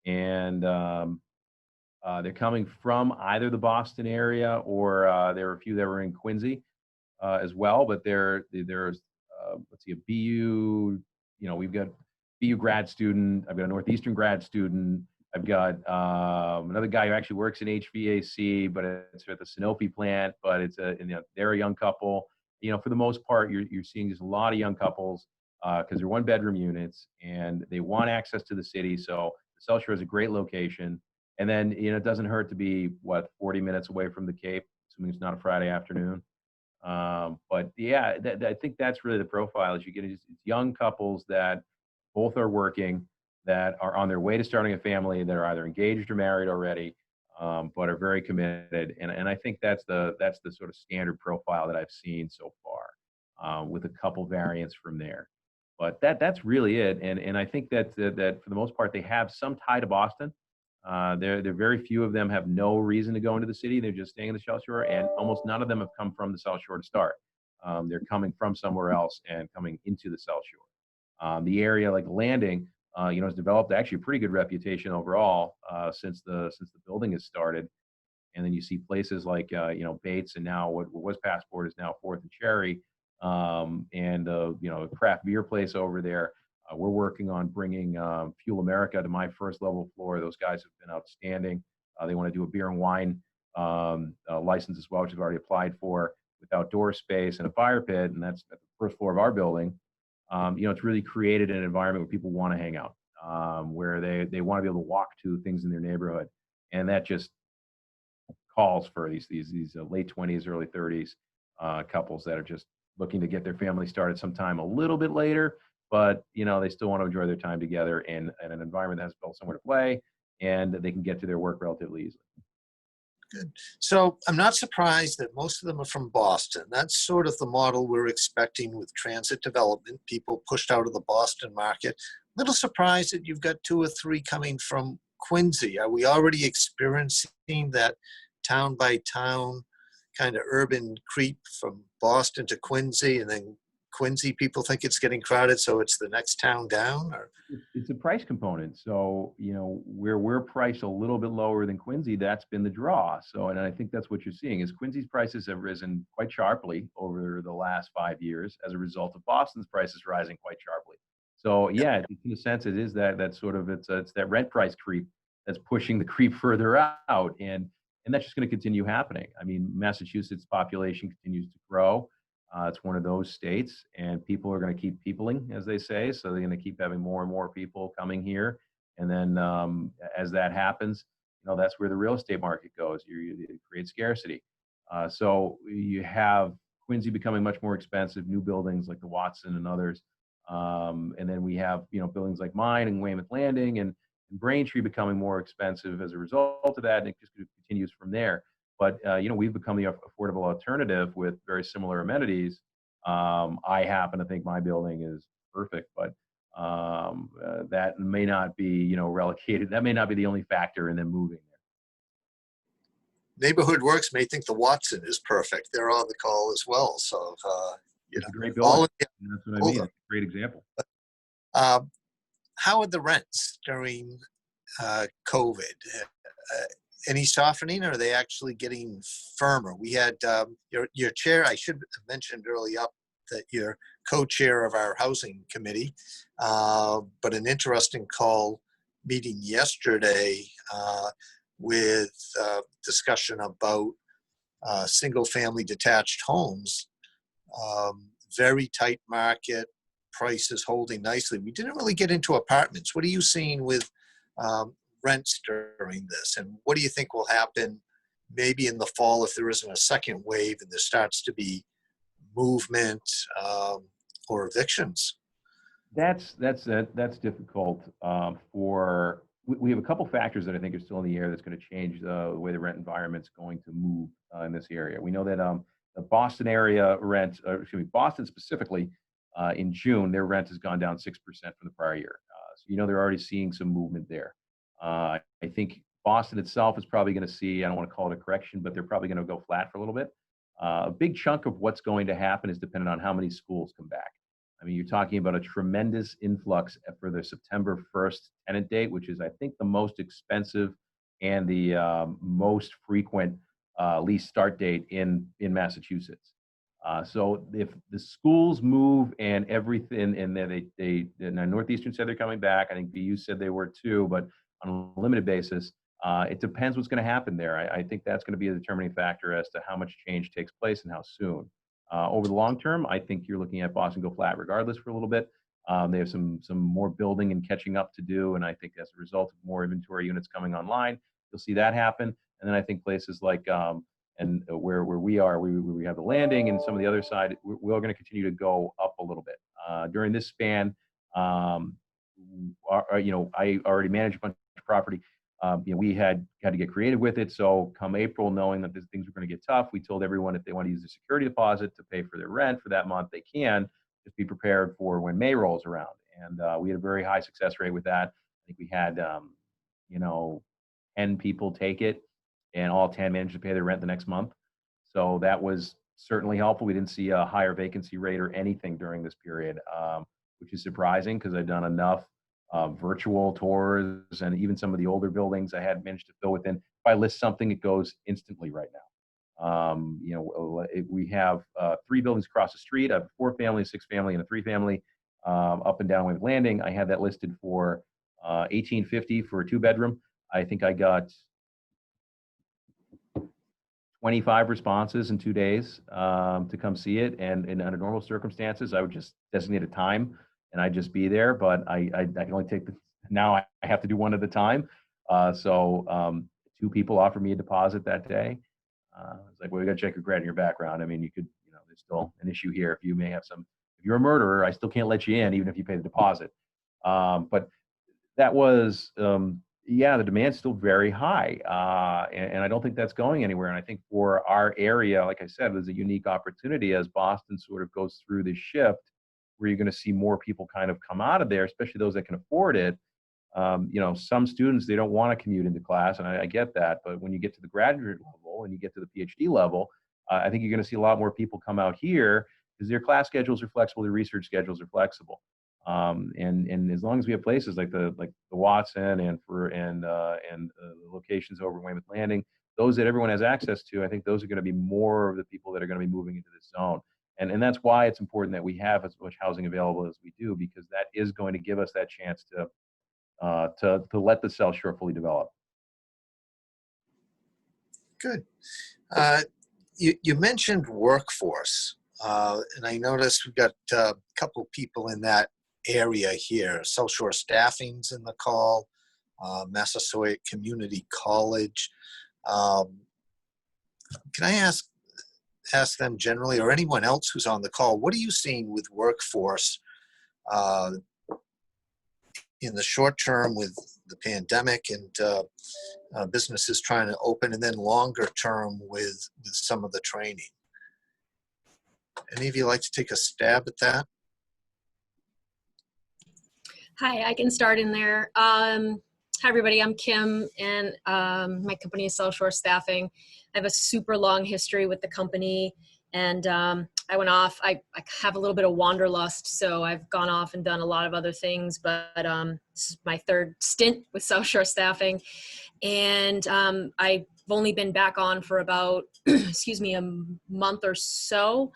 and they're coming from either the Boston area or there are a few that were in Quincy as well. But there's let's see, a BU. We've got BU grad student. I've got a Northeastern grad student. I've got another guy who actually works in HVAC, but it's at the Sanofi plant. But they're a young couple. For the most part, you're seeing just a lot of young couples because they're one-bedroom units and they want access to the city. So the South Shore is a great location. And then it doesn't hurt to be 40 minutes away from the Cape, assuming it's not a Friday afternoon. But yeah, I think that's really the profile. Is you get these young couples that both are working, that are on their way to starting a family, that are either engaged or married already, but are very committed. And I think that's the sort of standard profile that I've seen so far, with a couple variants from there. But that's really it. And I think that for the most part they have some tie to Boston. There very few of them have no reason to go into the city. They're just staying in the South Shore, and almost none of them have come from the South Shore to start. They're coming from somewhere else and coming into the South Shore. The area like the Landing, has developed actually a pretty good reputation overall since the building has started. And then you see places like Bates, and now what was Passport is now Fourth and Cherry, and a craft beer place over there. We're working on bringing Fuel America to my first level floor. Those guys have been outstanding. They want to do a beer and wine license as well, which is already applied for, with outdoor space and a fire pit, and that's at the first floor of our building. It's really created an environment where people want to hang out, where they want to be able to walk to things in their neighborhood, and that just calls for these late 20s, early 30s couples that are just looking to get their family started sometime a little bit later, but they still want to enjoy their time together in an environment that has built somewhere to play, and they can get to their work relatively easily. Good. So I'm not surprised that most of them are from Boston. That's sort of the model we're expecting with transit development, people pushed out of the Boston market. Little surprised that you've got 2 or 3 coming from Quincy. Are we already experiencing that town by town kind of urban creep from Boston to Quincy and then Quincy, people think it's getting crowded, so it's the next town down? Or It's a price component. So, where we're priced a little bit lower than Quincy, that's been the draw. So, and I think that's what you're seeing is Quincy's prices have risen quite sharply over the last 5 years as a result of Boston's prices rising quite sharply. So, yeah, in a sense, it is that sort of it's that rent price creep that's pushing the creep further out, and that's just going to continue happening. I mean, Massachusetts population continues to grow. It's one of those states, and people are going to keep peopling, as they say. So they're going to keep having more and more people coming here. And then as that happens, that's where the real estate market goes. It creates scarcity. So you have Quincy becoming much more expensive, new buildings like the Watson and others. And then we have, buildings like mine and Weymouth Landing and Braintree becoming more expensive as a result of that. And it just continues from there. But we've become the affordable alternative with very similar amenities. I happen to think my building is perfect, but that may not be relocated. That may not be the only factor in them moving there. Neighborhood Works may think the Watson is perfect. They're on the call as well. So It's a great all building. of That's what I mean. It's a great example. how are the rents during COVID? Any softening, or are they actually getting firmer? We had your chair. I should have mentioned early up that you're co-chair of our housing committee, but an interesting call meeting yesterday with discussion about single-family detached homes. Very tight market, prices holding nicely. We didn't really get into apartments. What are you seeing with rents during this, and what do you think will happen maybe in the fall if there isn't a second wave and there starts to be movement or evictions? That's difficult. We have a couple factors that I think are still in the air that's going to change the way the rent environment's going to move in this area. We know that the Boston area rent, Boston specifically, in June, their rent has gone down 6% from the prior year. So they're already seeing some movement there. I think Boston itself is probably going to see, I don't want to call it a correction, but they're probably going to go flat for a little bit. A big chunk of what's going to happen is dependent on how many schools come back. I mean, you're talking about a tremendous influx for the September 1st tenant date, which is, I think, the most expensive and the most frequent lease start date in Massachusetts. So if the schools move and everything, and they Northeastern said they're coming back. I think BU said they were too, but on a limited basis. It depends what's going to happen there. I think that's going to be a determining factor as to how much change takes place and how soon. Over the long term, I think you're looking at Boston go flat regardless for a little bit. They have some more building and catching up to do, and I think as a result of more inventory units coming online, you'll see that happen. And then I think places like and where we are, where we have the landing and some of the other side, we're going to continue to go up a little bit. During this span, I already manage a bunch of property. We had to get creative with it. So come April, knowing that things were going to get tough, we told everyone if they want to use a security deposit to pay for their rent for that month, they can. Just be prepared for when May rolls around. And we had a very high success rate with that. I think we had, 10 people take it, and all 10 managed to pay their rent the next month. So that was certainly helpful. We didn't see a higher vacancy rate or anything during this period, which is surprising because I've done enough virtual tours, and even some of the older buildings I had managed to fill within. If I list something, it goes instantly right now. We have 3 buildings across the street. I have a 4-family, 6-family, and a 3-family up and down Weymouth Landing. I had that listed for $1,850 for a 2-bedroom. I think I got 25 responses in 2 days to come see it. And under normal circumstances, I would just designate a time and I'd just be there. But I can only take now I have to do one at a time. So 2 people offered me a deposit that day. It's like, well, we got to check your credit and your background. I mean, there's still an issue here. If you're a murderer, I still can't let you in, even if you pay the deposit. But that was, the demand's still very high. And I don't think that's going anywhere. And I think for our area, like I said, there's a unique opportunity as Boston sort of goes through this shift where you're going to see more people kind of come out of there, especially those that can afford it. Some students, they don't want to commute into class, and I get that. But when you get to the graduate level and you get to the PhD level, I think you're going to see a lot more people come out here because their class schedules are flexible, their research schedules are flexible. And as long as we have places like the Watson and the locations over in Weymouth Landing, those that everyone has access to, I think those are going to be more of the people that are going to be moving into this zone. And that's why it's important that we have as much housing available as we do, because that is going to give us that chance to let the South Shore fully develop. Good. You mentioned workforce, and I noticed we've got a couple people in that area here. South Shore Staffing's in the call, Massasoit Community College. Can I ask them generally, or anyone else who's on the call, what are you seeing with workforce in the short term with the pandemic and businesses trying to open, and then longer term with some of the training? Any of you like to take a stab at that? Hi, I can start in there. Hi, everybody. I'm Kim, and my company is South Shore Staffing. I have a super long history with the company, and I went off. I have a little bit of wanderlust, so I've gone off and done a lot of other things, but this is my third stint with South Shore Staffing, and I've only been back on for about, excuse me, a month or so.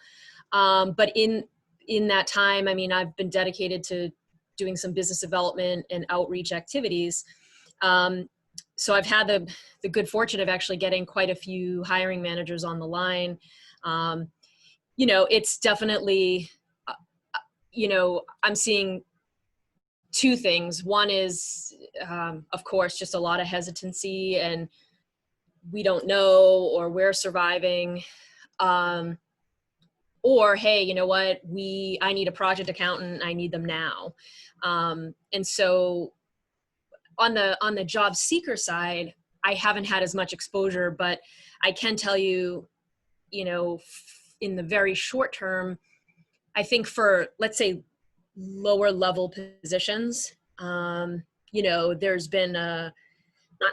But in that time, I mean, I've been dedicated to doing some business development and outreach activities. So I've had the good fortune of actually getting quite a few hiring managers on the line. You know, it's definitely, you know, I'm seeing two things. One is, of course, just a lot of hesitancy and we don't know, or we're surviving. Or, hey, you know what, I need a project accountant, I need them now. And so on the job seeker side, I haven't had as much exposure, but I can tell you, you know, in the very short term, I think for, let's say, lower level positions, you know, there's been not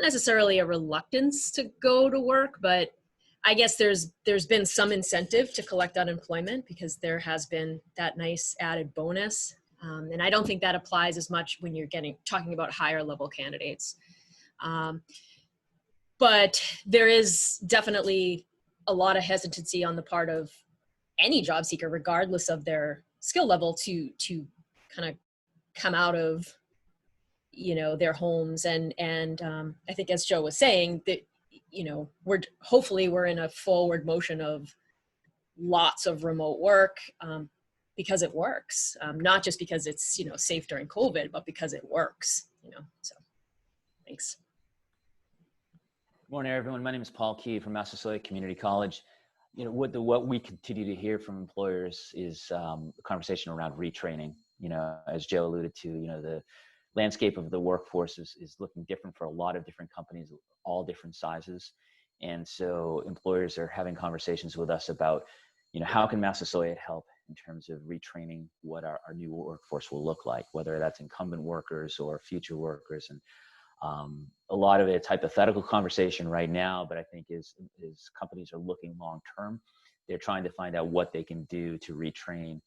necessarily a reluctance to go to work, but I guess there's been some incentive to collect unemployment because there has been that nice added bonus. And I don't think that applies as much when you're talking about higher level candidates. But there is definitely a lot of hesitancy on the part of any job seeker, regardless of their skill level, to kind of come out of, you know, their homes. And I think, as Joe was saying, that, you know, hopefully we're in a forward motion of lots of remote work, because it works, not just because it's, you know, safe during COVID, but because it works, you know. So thanks. Good morning, everyone. My name is Paul Key from Massasoit Community College. You know, what we continue to hear from employers is a conversation around retraining. You know, as Joe alluded to, you know, the landscape of the workforce is looking different for a lot of different companies, all different sizes. And so employers are having conversations with us about, you know, how can Massasoit help in terms of retraining what our new workforce will look like, whether that's incumbent workers or future workers. And a lot of it's hypothetical conversation right now, but I think is companies are looking long term. They're trying to find out what they can do to retrain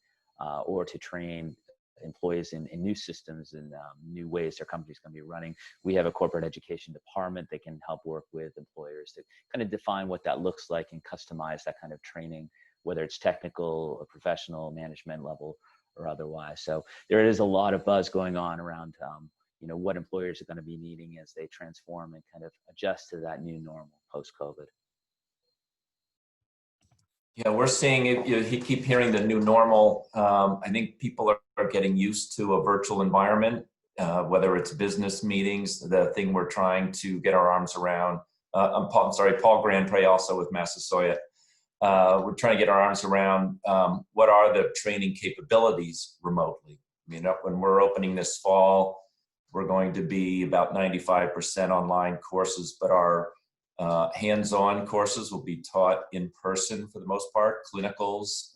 or to train employees in new systems and new ways their company's going to be running. We have a corporate education department that can help work with employers to kind of define what that looks like and customize that kind of training, whether it's technical or professional management level or otherwise. So there is a lot of buzz going on around you know, what employers are going to be needing as they transform and kind of adjust to that new normal post-COVID. Yeah, we're seeing it. You keep hearing the new normal. I think people are getting used to a virtual environment, whether it's business meetings, the thing we're trying to get our arms around. I'm Paul Grandpré, also with Massasoit. We're trying to get our arms around what are the training capabilities remotely. I mean, when we're opening this fall, we're going to be about 95% online courses, but our hands-on courses will be taught in person for the most part, clinicals,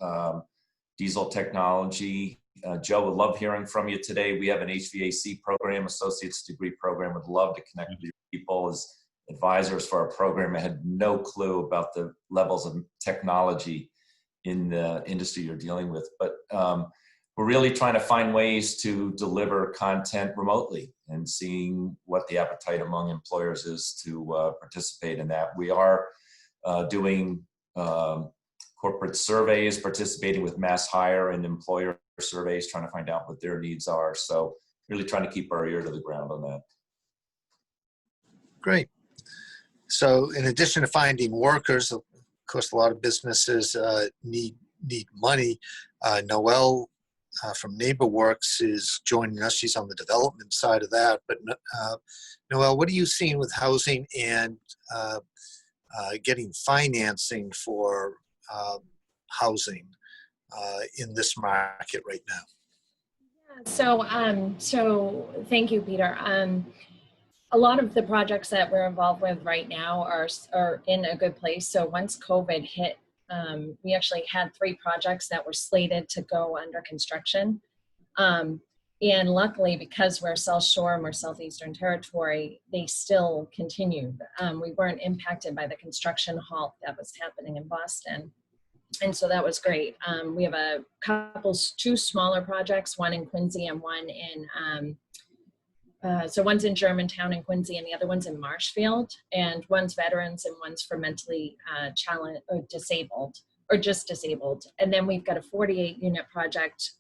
diesel technology. Joe, would love hearing from you today. We have an HVAC program, associate's degree program. Would love to connect with people as advisors for our program. I had no clue about the levels of technology in the industry you're dealing with. But we're really trying to find ways to deliver content remotely and seeing what the appetite among employers is to participate in that. We are doing corporate surveys, participating with mass hire and employer surveys, trying to find out what their needs are. So really trying to keep our ear to the ground on that. Great. So in addition to finding workers, of course, a lot of businesses need money. Noelle from NeighborWorks is joining us. She's on the development side of that. But Noelle, what are you seeing with housing and getting financing for housing in this market right now? So thank you, Peter. A lot of the projects that we're involved with right now are in a good place. So once COVID hit, we actually had 3 projects that were slated to go under construction. And luckily, because we're South Shore and we're Southeastern Territory, they still continued. We weren't impacted by the construction halt that was happening in Boston. And so that was great. We have 2 smaller projects, one in Quincy and one in, so one's in Germantown and Quincy and the other one's in Marshfield, and one's veterans and one's for mentally challenged or disabled or just disabled. And then we've got a 48-unit project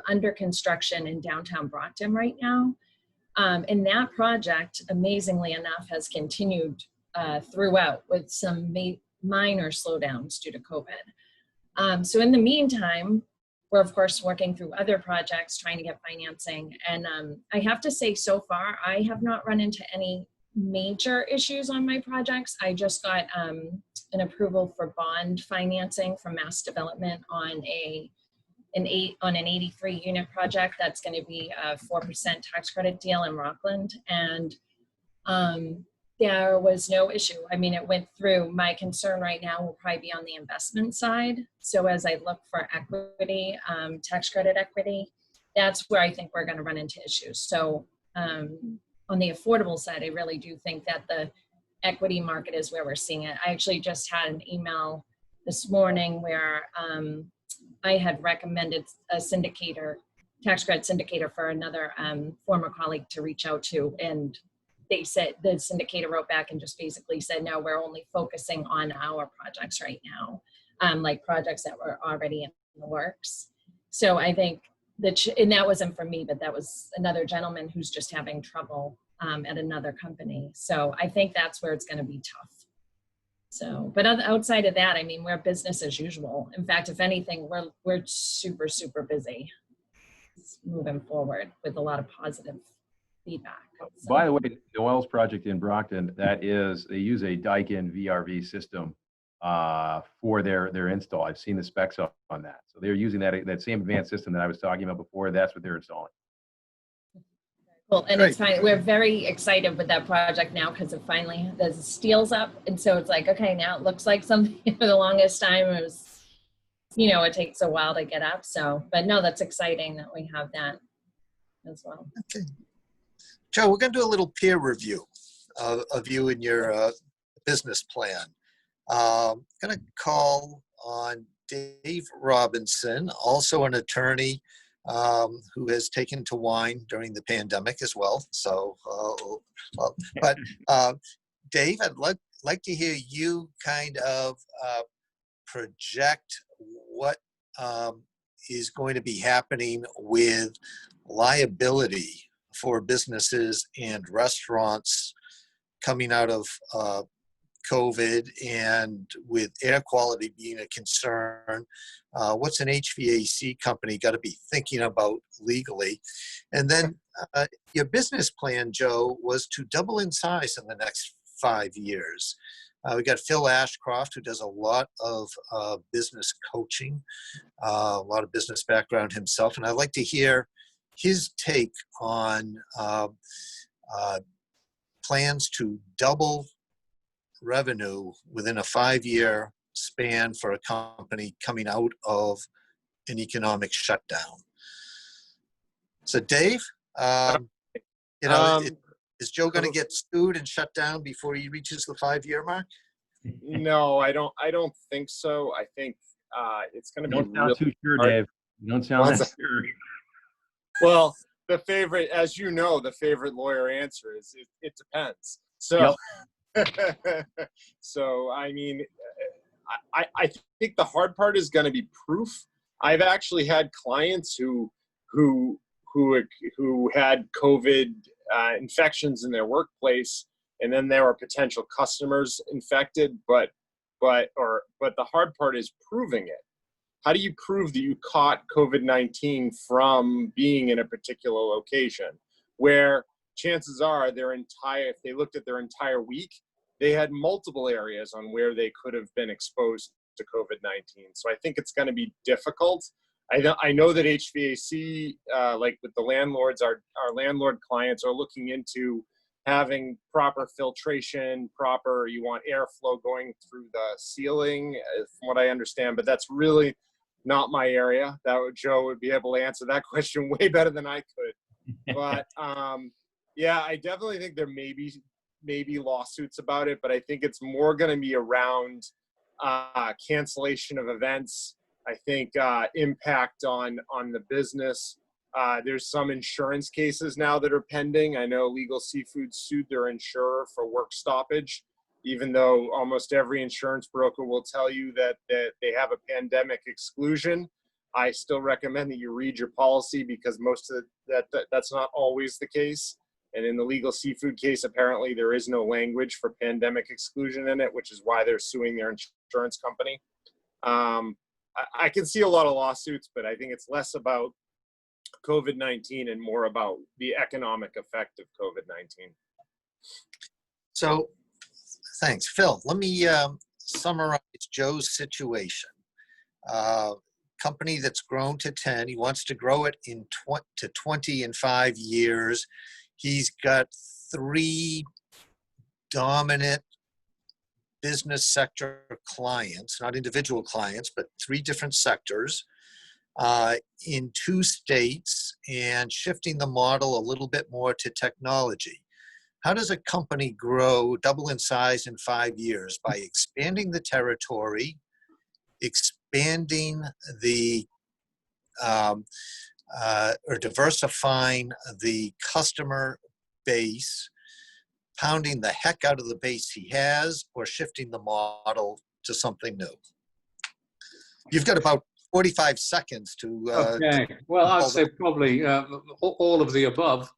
under construction in downtown Brockton right now. And that project, amazingly enough, has continued throughout with some minor slowdowns due to COVID. So in the meantime, we're of course working through other projects, trying to get financing. And I have to say, so far, I have not run into any major issues on my projects. I just got an approval for bond financing from Mass Development on an 83-unit project. That's going to be a 4% tax credit deal in Rockland. And there was no issue. I mean, it went through. My concern right now will probably be on the investment side. So as I look for equity, tax credit equity, that's where I think we're going to run into issues. So on the affordable side, I really do think that the equity market is where we're seeing it. I actually just had an email this morning where I had recommended a syndicator, tax credit syndicator for another former colleague to reach out to, and they said, the syndicator wrote back and just basically said, no, we're only focusing on our projects right now, like projects that were already in the works. So I think and that wasn't for me, but that was another gentleman who's just having trouble at another company. So I think that's where it's going to be tough. So, but outside of that, I mean, we're business as usual. In fact, if anything, we're super, super busy moving forward with a lot of positive feedback. So. By the way, Noelle's project in Brockton, they use a Daikin VRV system for their install. I've seen the specs on that. So they're using that same advanced system that I was talking about before. That's what they're installing. Cool. And it's fine. We're very excited with that project now because the steel's up. And so it's like, okay, now it looks like something. For the longest time it was, it takes a while to get up. So, but no, that's exciting that we have that as well. Okay. Joe, we're going to do a little peer review of you and your business plan. I'm going to call on Dave Robinson, also an attorney who has taken to wine during the pandemic as well. So, but Dave, I'd like to hear you kind of project what is going to be happening with liability for businesses and restaurants coming out of COVID, and with air quality being a concern. What's an HVAC company got to be thinking about legally? And then your business plan, Joe, was to double in size in the next 5 years. We got Phil Ashcroft, who does a lot of business coaching, a lot of business background himself. And I'd like to hear his take on plans to double revenue within a 5-year span for a company coming out of an economic shutdown. So Dave, is Joe going to get sued and shut down before he reaches the 5-year mark? No, I don't think so. I think it's going to You be don't sound really too sure, hard. Dave. You don't sound What's that sure. Well, the favorite, as you know, the favorite lawyer answer is it depends. So, so I mean, I think the hard part is going to be proof. I've actually had clients who had COVID infections in their workplace, and then there were potential customers infected. But the hard part is proving it. How do you prove that you caught COVID-19 from being in a particular location where chances are if they looked at their entire week, they had multiple areas on where they could have been exposed to COVID-19. So I think it's going to be difficult. I know that HVAC, like with the landlords, our landlord clients are looking into having proper filtration, you want airflow going through the ceiling, from what I understand, but that's really not my area. Joe would be able to answer that question way better than I could. But yeah, I definitely think there may be lawsuits about it, but I think it's more going to be around cancellation of events. I think impact on the business. There's some insurance cases now that are pending. I know Legal Seafood sued their insurer for work stoppage, even though almost every insurance broker will tell you that they have a pandemic exclusion. I still recommend that you read your policy because most of that's not always the case. And in the Legal Seafood case, apparently there is no language for pandemic exclusion in it, which is why they're suing their insurance company. I can see a lot of lawsuits, but I think it's less about COVID-19 and more about the economic effect of COVID-19. So thanks. Phil, let me summarize Joe's situation. Company that's grown to 10, he wants to grow it to 20 in 5 years. He's got 3 dominant business sector clients, not individual clients, but 3 different sectors in 2 states, and shifting the model a little bit more to technology. How does a company grow, double in size in 5 years? By expanding the territory, expanding the or diversifying the customer base, pounding the heck out of the base he has, or shifting the model to something new? You've got about 45 seconds to... okay. Well, I'd say probably all of the above.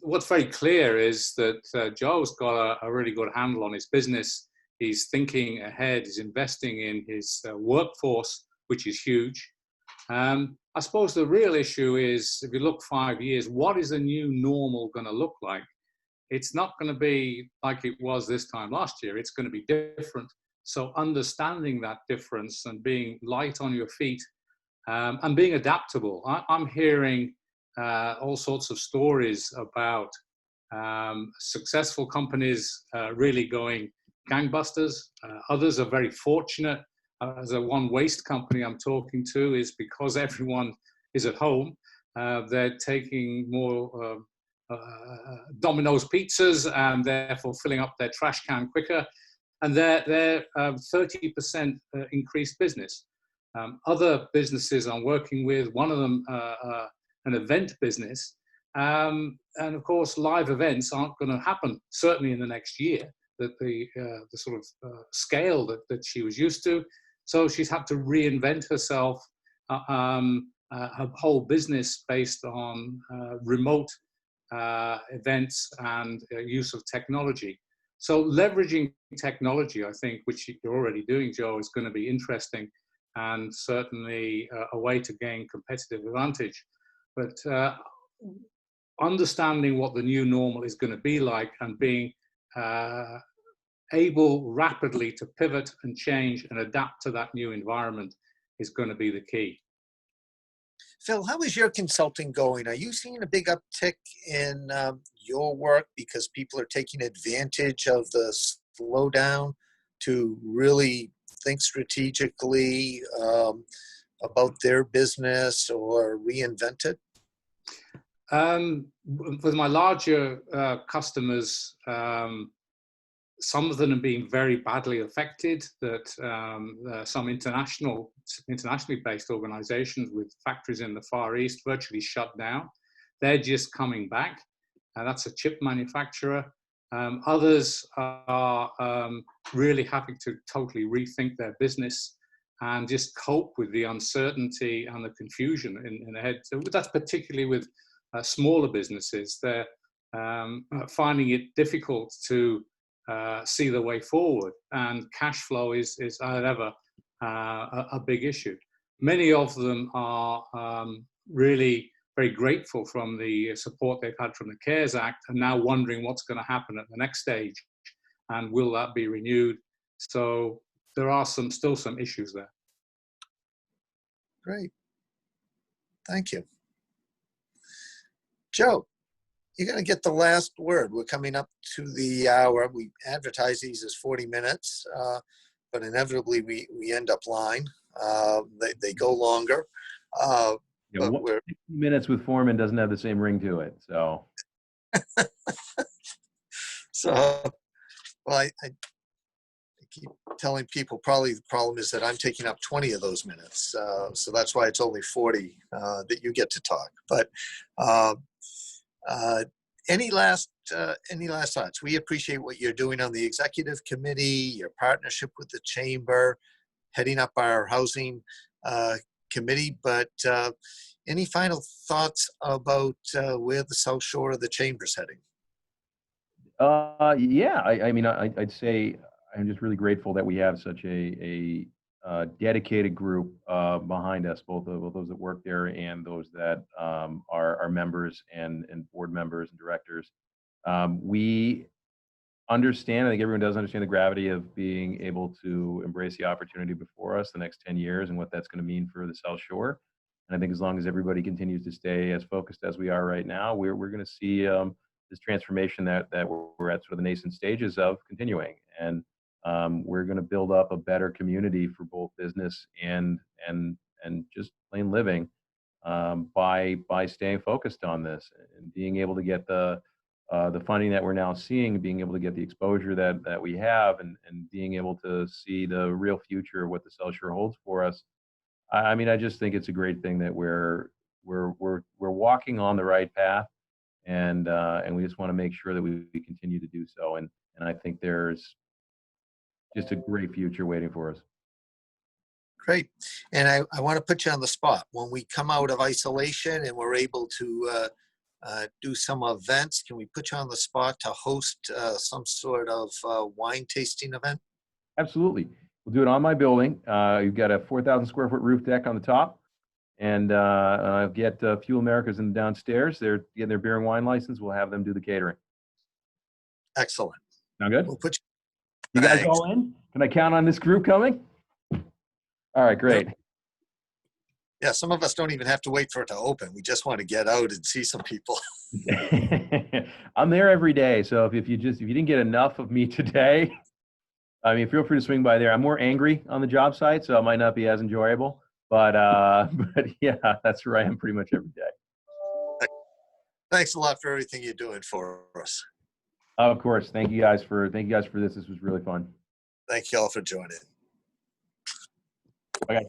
What's very clear is that Joe's got a really good handle on his business. He's thinking ahead. He's investing in his workforce, which is huge. I suppose the real issue is, if you look 5 years, what is the new normal going to look like? It's not going to be like it was this time last year. It's going to be different. So understanding that difference and being light on your feet and being adaptable. I'm hearing all sorts of stories about successful companies really going gangbusters. Others are very fortunate. As a one waste company I'm talking to is because everyone is at home, they're taking more Domino's pizzas and therefore filling up their trash can quicker. And they're 30% increased business. Other businesses I'm working with, one of them an event business, and of course live events aren't going to happen certainly in the next year that the sort of scale that she was used to. So she's had to reinvent herself, her whole business based on remote events and use of technology. So leveraging technology, I think, which you're already doing, Joe, is going to be interesting and certainly a way to gain competitive advantage. But understanding what the new normal is going to be like and being able rapidly to pivot and change and adapt to that new environment is going to be the key. Phil, how is your consulting going? Are you seeing a big uptick in your work because people are taking advantage of the slowdown to really think strategically about their business or reinvent it? With my larger customers, some of them have been very badly affected, that some internationally based organizations with factories in the Far East virtually shut down. They're just coming back. That's a chip manufacturer. Others are really having to totally rethink their business and just cope with the uncertainty and the confusion in ahead. So that's particularly with smaller businesses. They're finding it difficult to see the way forward, and cash flow is as ever a big issue. Many of them are really very grateful from the support they've had from the CARES Act, and now wondering what's going to happen at the next stage, and will that be renewed? So there are still some issues there. Great. Thank you. Joe, you're going to get the last word. We're coming up to the hour. We advertise these as 40 minutes, but inevitably we end up line. They go longer. Yeah, 60 minutes with Forman doesn't have the same ring to it. So, well, I keep telling people probably the problem is that I'm taking up 20 of those minutes. So that's why it's only 40 that you get to talk. But any last thoughts? We appreciate what you're doing on the executive committee, your partnership with the chamber, heading up our housing committee. But any final thoughts about where the South Shore of the chamber's heading? Yeah, I mean, I'd say I'm just really grateful that we have such a dedicated group behind us, both those that work there and those that are members and board members and directors. We understand, I think everyone does understand the gravity of being able to embrace the opportunity before us the next 10 years and what that's going to mean for the South Shore. And I think as long as everybody continues to stay as focused as we are right now, we're going to see this transformation that we're at sort of the nascent stages of continuing. And we're going to build up a better community for both business and just plain living by staying focused on this and being able to get the funding that we're now seeing, being able to get the exposure that we have, and being able to see the real future of what the South Shore holds for us. I mean, I just think it's a great thing that we're walking on the right path, and we just want to make sure that we continue to do so. And I think there's just a great future waiting for us. Great. And I want to put you on the spot. When we come out of isolation and we're able to do some events, can we put you on the spot to host some sort of wine tasting event? Absolutely. We'll do it on my building. You've got a 4,000 square foot roof deck on the top, and I'll get Fuel America's in downstairs. They're getting their beer and wine license. We'll have them do the catering. Excellent. Sound good? We'll put you guys all in? Can I count on this group coming? All right, great. Yep. Yeah, some of us don't even have to wait for it to open. We just want to get out and see some people. I'm there every day, so if you didn't get enough of me today, I mean, feel free to swing by there. I'm more angry on the job site, so it might not be as enjoyable. But yeah, that's where I am pretty much every day. Thanks a lot for everything you're doing for us. Of course. Thank you guys for this. This was really fun. Thank you all for joining. Okay.